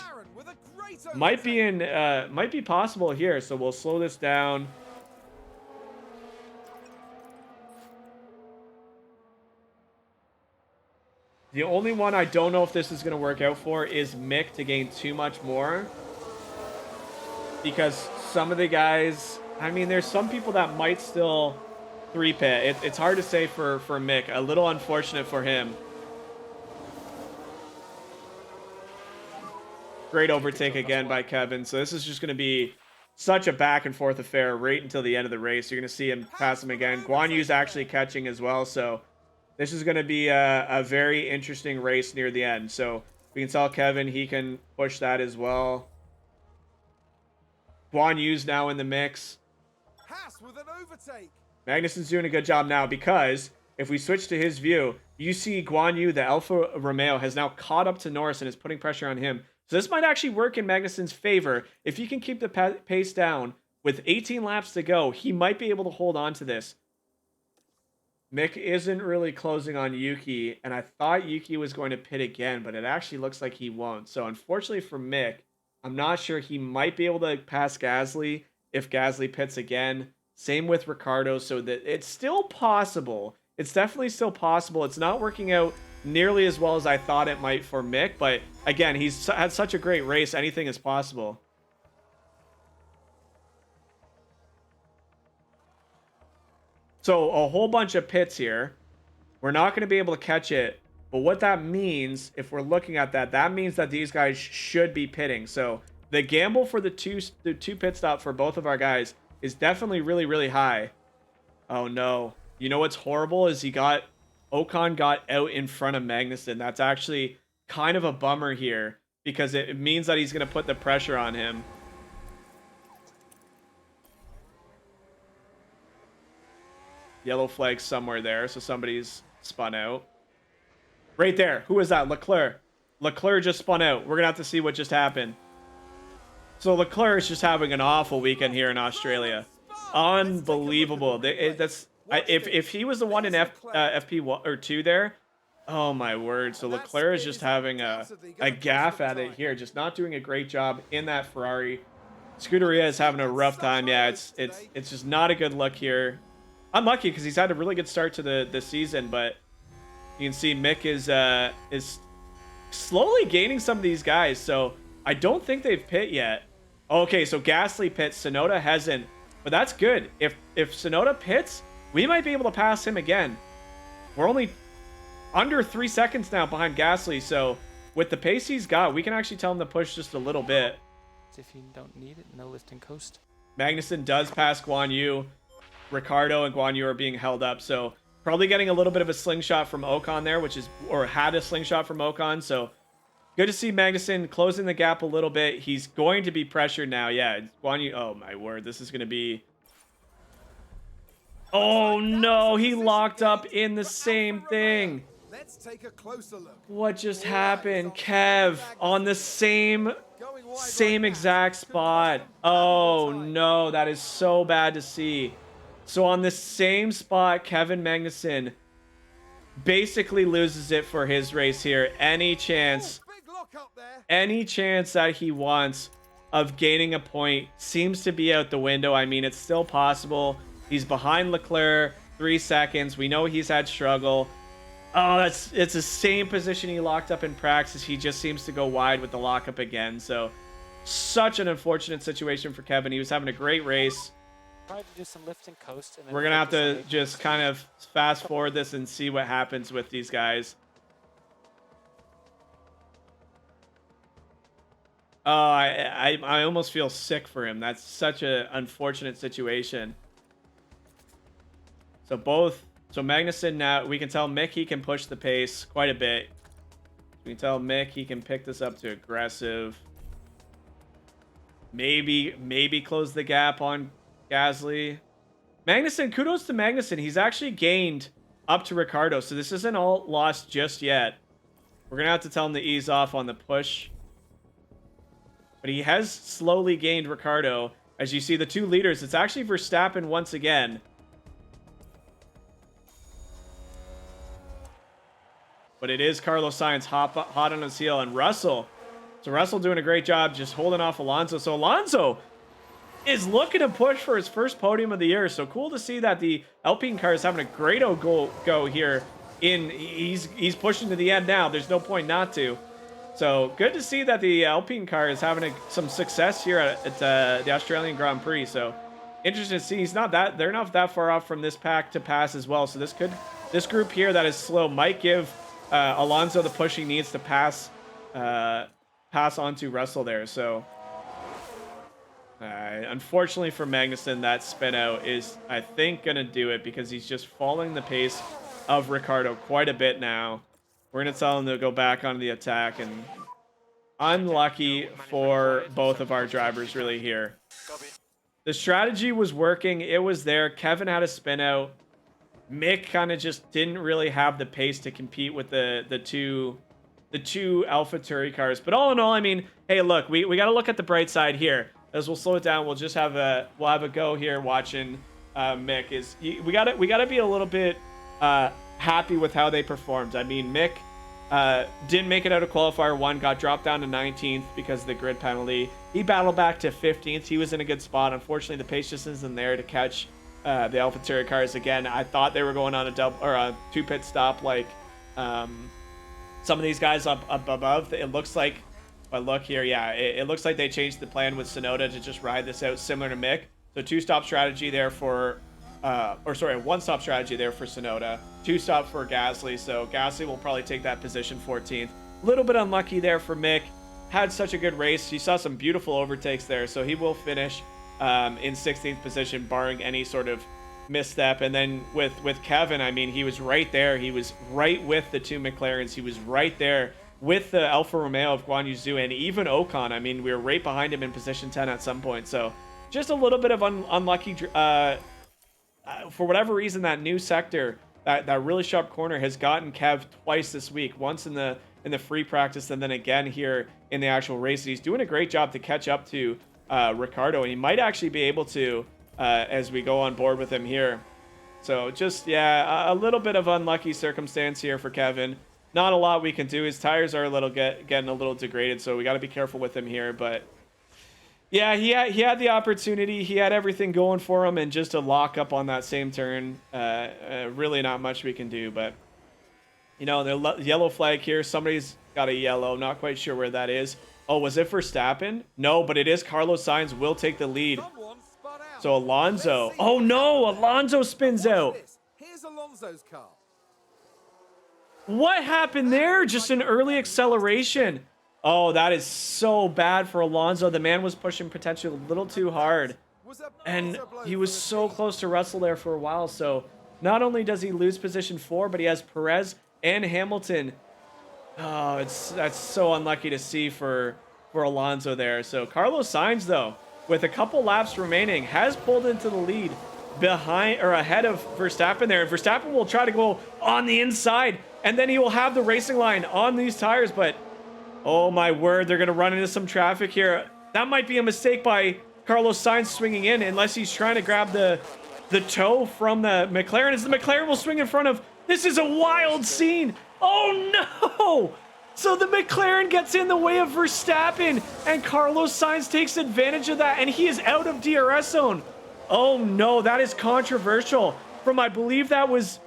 might be possible here. So we'll slow this down. The only one I don't know if this is going to work out for is Mick to gain too much more. Because some of the guys, I mean, there's some people that might still three-pit. It's hard to say for Mick. A little unfortunate for him. Great overtake again by Kevin. So this is just going to be such a back and forth affair right until the end of the race. You're going to see him pass him again. Guan Yu's actually catching as well. So this is going to be a very interesting race near the end. So we can tell Kevin he can push that as well. Guan Yu's now in the mix. Haas with an overtake. Magnussen's doing a good job now, because if we switch to his view, you see Guan Yu, the Alfa Romeo, has now caught up to Norris and is putting pressure on him. So this might actually work in Magnussen's favor. If he can keep the pace down with 18 laps to go, he might be able to hold on to this. Mick isn't really closing on Yuki, and I thought Yuki was going to pit again, but it actually looks like he won't. So unfortunately for Mick, I'm not sure. He might be able to pass Gasly if Gasly pits again. Same with Ricciardo, so that it's still possible. It's definitely still possible. It's not working out nearly as well as I thought it might for Mick, but again, he's had such a great race. Anything is possible. So a whole bunch of pits here. We're not going to be able to catch it But what that means, if we're looking at that, that means that these guys should be pitting. So the gamble for the two pit stop for both of our guys is definitely really, really high. Oh no. You know what's horrible is Ocon got out in front of Magnussen. That's actually kind of a bummer here because it means that he's going to put the pressure on him. Yellow flag somewhere there, so somebody's spun out. Right there. Who is that? Leclerc. Leclerc just spun out. We're going to have to see what just happened. So Leclerc is just having an awful weekend here in Australia. Unbelievable. If he was the one in FP1 or 2 there, oh my word. So Leclerc is just having a gaff at it here, just not doing a great job in that Ferrari. Scuderia is having a rough time. Yeah, it's just not a good look here. Unlucky because he's had a really good start to the season, but you can see Mick is slowly gaining some of these guys. So I don't think they've pit yet. Okay, so Gasly pits, Tsunoda hasn't, but that's good. If Tsunoda pits, we might be able to pass him again. We're only under 3 seconds now behind Gasly, so with the pace he's got, we can actually tell him to push just a little bit. If you don't need it, no lift and coast. Magnussen does pass Guan Yu. Ricardo and Guan Yu are being held up, so probably getting a little bit of a slingshot from Ocon there, or had a slingshot from Ocon, so good to see Magnussen closing the gap a little bit. He's going to be pressured now. Yeah, Guan Yu, oh my word, this is going to be... Oh no, he locked up in the same thing. Let's take a closer look. What just happened? Kev on the same exact spot. Oh no, that is so bad to see. So on the same spot, Kevin Magnussen basically loses it for his race here. Any chance that he wants of gaining a point seems to be out the window. I mean, it's still possible. He's behind Leclerc, 3 seconds. We know he's had struggle. Oh, it's the same position he locked up in practice. He just seems to go wide with the lockup again. So such an unfortunate situation for Kevin. He was having a great race. Try to do some lift and coast. And then we're going to have to just kind of fast forward this and see what happens with these guys. Oh, I almost feel sick for him. That's such an unfortunate situation. So Magnussen now, we can tell Mick he can push the pace quite a bit. We can tell Mick he can pick this up to aggressive. Maybe close the gap on Gasly. Magnussen, kudos to Magnussen. He's actually gained up to Ricardo, so this isn't all lost just yet. We're going to have to tell him to ease off on the push. But he has slowly gained Ricardo. As you see, the two leaders, it's actually Verstappen once again. But it is Carlos Sainz hot on his heel, and Russell. So Russell doing a great job just holding off Alonso. So Alonso is looking to push for his first podium of the year. So cool to see that the Alpine car is having a great go here. He's pushing to the end now. There's no point not to. So good to see that the Alpine car is having some success here at the Australian Grand Prix. So interesting to see. They're not that far off from this pack to pass as well. So this group here that is slow might give Alonso the push he needs to pass on to Russell there. So unfortunately for Magnussen, that spin out is, I think, going to do it because he's just following the pace of Ricardo quite a bit now. We're going to tell him to go back onto the attack, and unlucky for both of our drivers really here. The strategy was working. It was there. Kevin had a spin out. Mick kind of just didn't really have the pace to compete with the two AlphaTauri cars. But all in all, I mean, hey, look, we got to look at the bright side here. As we'll slow it down, we'll just have a go here watching Mick. We gotta be a little bit happy with how they performed. I mean, Mick didn't make it out of qualifier 1, got dropped down to 19th because of the grid penalty. He battled back to 15th. He was in a good spot. Unfortunately, the pace just isn't there to catch the AlphaTauri cars again. I thought they were going on a 2 pit stop like some of these guys up above. It looks like, but look here, yeah, it looks like they changed the plan with Tsunoda to just ride this out similar to Mick. So 2-stop strategy there for or sorry, a one-stop strategy there for Sonoda, two-stop for Gasly. So Gasly will probably take that position 14th. A little bit unlucky there for Mick. Had such a good race. He saw some beautiful overtakes there, so he will finish in 16th position, barring any sort of misstep. And then with Kevin, I mean, he was right there. He was right with the two McLarens. He was right there with the Alfa Romeo of Guan Yu Zhou and even Ocon. I mean, we were right behind him in position 10 at some point. So just a little bit of unlucky. For whatever reason, that new sector, that really sharp corner has gotten Kev twice this week. Once in the free practice, and then again here in the actual race. He's doing a great job to catch up to Ricardo, and he might actually be able to as we go on board with him here. So just, yeah, a little bit of unlucky circumstance here for Kevin. Not a lot we can do. His tires are getting a little degraded, so we got to be careful with him here. But yeah, he had the opportunity. He had everything going for him, and just a lock up on that same turn. Really not much we can do. But, you know, the yellow flag here. Somebody's got a yellow. Not quite sure where that is. Oh, was it Verstappen? No, but it is Carlos Sainz will take the lead. So Alonso. Oh, no. Alonso spins out. Here's Alonso's car. What happened there? Just an early acceleration. Oh, that is so bad for Alonso. The man was pushing potentially a little too hard. And he was so close to Russell there for a while. So not only does he lose position 4, but he has Perez and Hamilton. Oh, that's so unlucky to see for Alonso there. So Carlos Sainz, though, with a couple laps remaining, has pulled into the lead behind or ahead of Verstappen there. And Verstappen will try to go on the inside, and then he will have the racing line on these tires. But oh my word, they're going to run into some traffic here. That might be a mistake by Carlos Sainz swinging in, unless he's trying to grab the toe from the McLaren, as the McLaren will swing in front of. This is a wild scene. Oh no! So the McLaren gets in the way of Verstappen, and Carlos Sainz takes advantage of that, and he is out of DRS zone. Oh no, that is controversial. From, I believe that was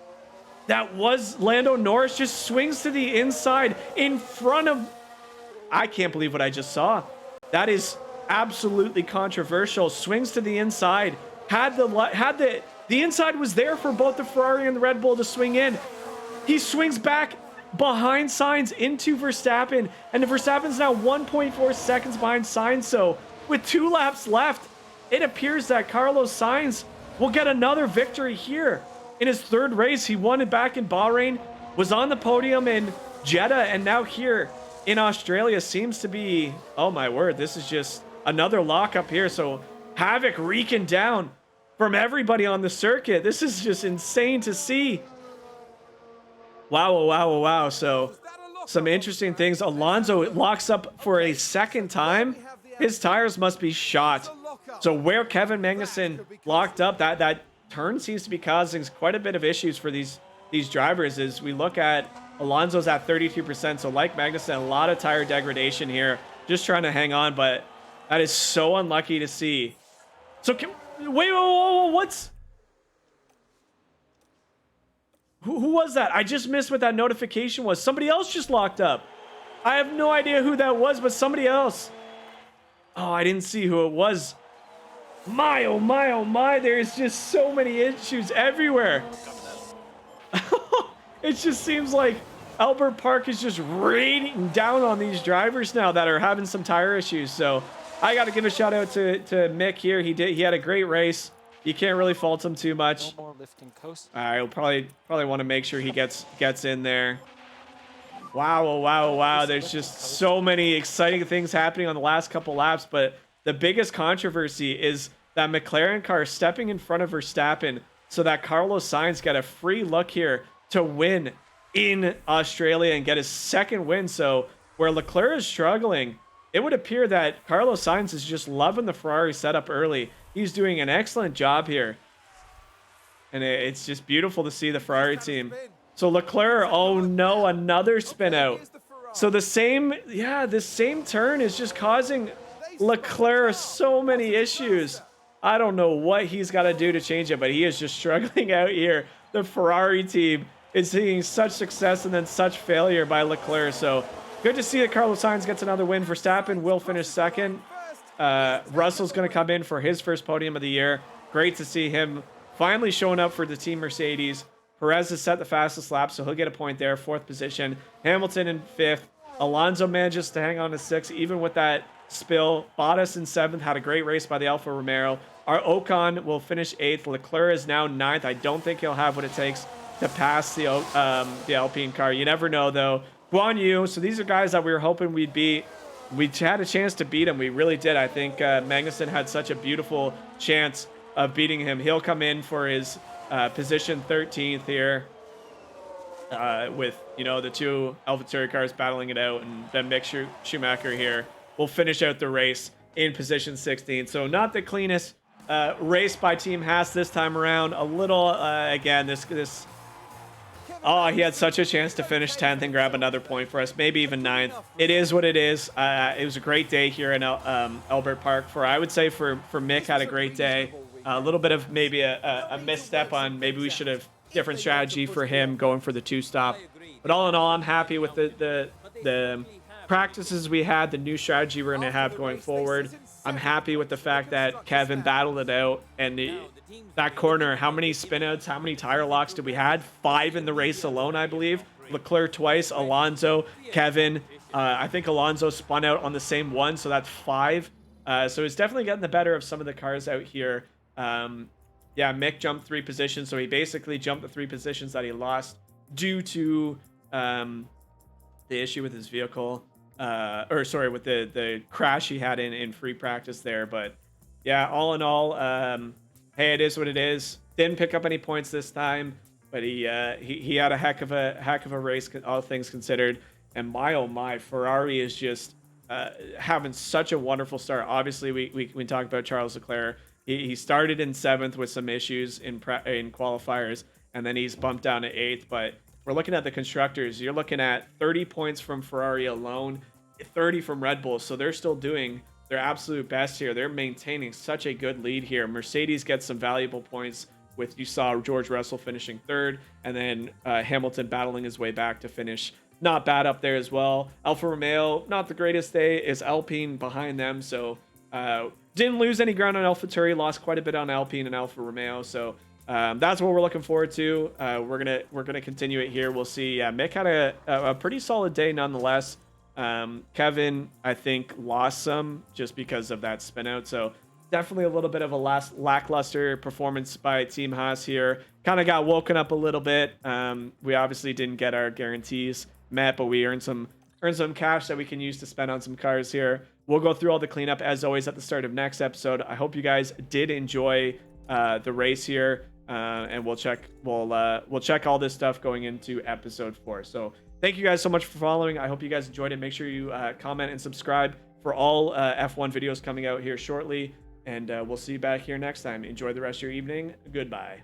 Lando Norris, just swings to the inside in front of. I can't believe what I just saw. That is absolutely controversial. Swings to the inside. The inside was there for both the Ferrari and the Red Bull to swing in. He swings back behind Sainz into Verstappen, and Verstappen's now 1.4 seconds behind Sainz. So with 2 laps left, it appears that Carlos Sainz will get another victory here in his 3rd race. He won it back in Bahrain, was on the podium in Jeddah, and now here in Australia seems to be, oh my word, this is just another lockup here. So havoc wreaking down from everybody on the circuit. This is just insane to see. Wow, wow, wow. So some interesting things. Alonso locks up for a 2nd time. His tires must be shot. So where Kevin Magnussen locked up, that turn seems to be causing quite a bit of issues for these drivers. As we look at Alonso's at 32%. So like Magnussen, a lot of tire degradation here. Just trying to hang on, but that is so unlucky to see. So wait, what's... Who was that? I just missed what that notification was. Somebody else just locked up. I have no idea who that was, but somebody else. Oh, I didn't see who it was. My, oh my, oh my. There's just so many issues everywhere. It just seems like Albert Park is just raining down on these drivers now that are having some tire issues. So I got to give a shout out to Mick here. He had a great race. You can't really fault him too much. No more lifting coast. I'll probably want to make sure he gets in there. Wow, oh, wow, oh, wow. There's just so many exciting things happening on the last couple laps, but the biggest controversy is that McLaren car stepping in front of Verstappen so that Carlos Sainz got a free look here to win in Australia and get his 2nd win. So where Leclerc is struggling, it would appear that Carlos Sainz is just loving the Ferrari setup early. He's doing an excellent job here. And it's just beautiful to see the Ferrari team. So Leclerc, oh no, another spin out. So the same turn is just causing Leclerc so many issues. I don't know what he's got to do to change it, but he is just struggling out here. The Ferrari team is seeing such success and then such failure by Leclerc. So good to see that Carlos Sainz gets another win. Verstappen will finish 2nd. Russell's going to come in for his 1st podium of the year. Great to see him finally showing up for the Team Mercedes. Perez has set the fastest lap, so he'll get a point there. 4th position. Hamilton in 5th. Alonso manages to hang on to 6th, even with that spill. Bottas in 7th. Had a great race by the Alfa Romeo. Our Ocon will finish 8th. Leclerc is now 9th. I don't think he'll have what it takes to pass the Alpine car. You never know, though. Guan Yu. So these are guys that we were hoping we'd beat. We had a chance to beat him. We really did. I think Magnussen had such a beautiful chance of beating him. He'll come in for his position 13th here with, you know, the 2 AlphaTauri cars battling it out, and then Mick Schumacher here will finish out the race in position 16th. So not the cleanest race by Team Haas this time around. A little, again, this. Oh, he had such a chance to finish 10th and grab another point for us, maybe even 9th. It is what it is. It was a great day here in Albert Park. I would say for Mick, had a great day. A little bit of maybe a misstep on, maybe we should have different strategy for him going for the 2-stop. But all in all, I'm happy with the practices we had, the new strategy we're going to have going forward. I'm happy with the fact that Kevin battled it out, and that corner, how many spinouts, how many tire locks did we had? 5 in the race alone, I believe. Leclerc twice, Alonso, Kevin. I think Alonso spun out on the same one, so that's 5. So it's definitely getting the better of some of the cars out here. Yeah, Mick jumped 3 positions, so he basically jumped the 3 positions that he lost due to the issue with his vehicle. Or sorry, with the crash he had in free practice there. But yeah, all in all, hey, it is what it is. Didn't pick up any points this time, but he had a heck of a race, all things considered. And my oh my, Ferrari is just having such a wonderful start. Obviously, we talked about Charles Leclerc. He started in 7th with some issues in qualifiers, and then he's bumped down to 8th. But we're looking at the constructors. You're looking at 30 points from Ferrari alone, 30 from Red Bull. So they're still doing their absolute best here. They're maintaining such a good lead here. Mercedes gets some valuable points with, you saw George Russell finishing 3rd, and then Hamilton battling his way back to finish not bad up there as well. Alfa Romeo, not the greatest day, is Alpine behind them. So didn't lose any ground on AlphaTauri, lost quite a bit on Alpine and Alfa Romeo. So that's what we're looking forward to. We're gonna continue it here. We'll see. Mick had a pretty solid day nonetheless. Kevin, I think, lost some just because of that spin out. So definitely a little bit of a lackluster performance by Team Haas here. Kind of got woken up a little bit. We obviously didn't get our guarantees met, but we earned some cash that we can use to spend on some cars here. We'll go through all the cleanup as always at the start of next episode. I hope you guys did enjoy the race here, and we'll check all this stuff going into episode 4. So thank you guys so much for following. I hope you guys enjoyed it. Make sure you comment and subscribe for all F1 videos coming out here shortly, and we'll see you back here next time. Enjoy the rest of your evening. Goodbye.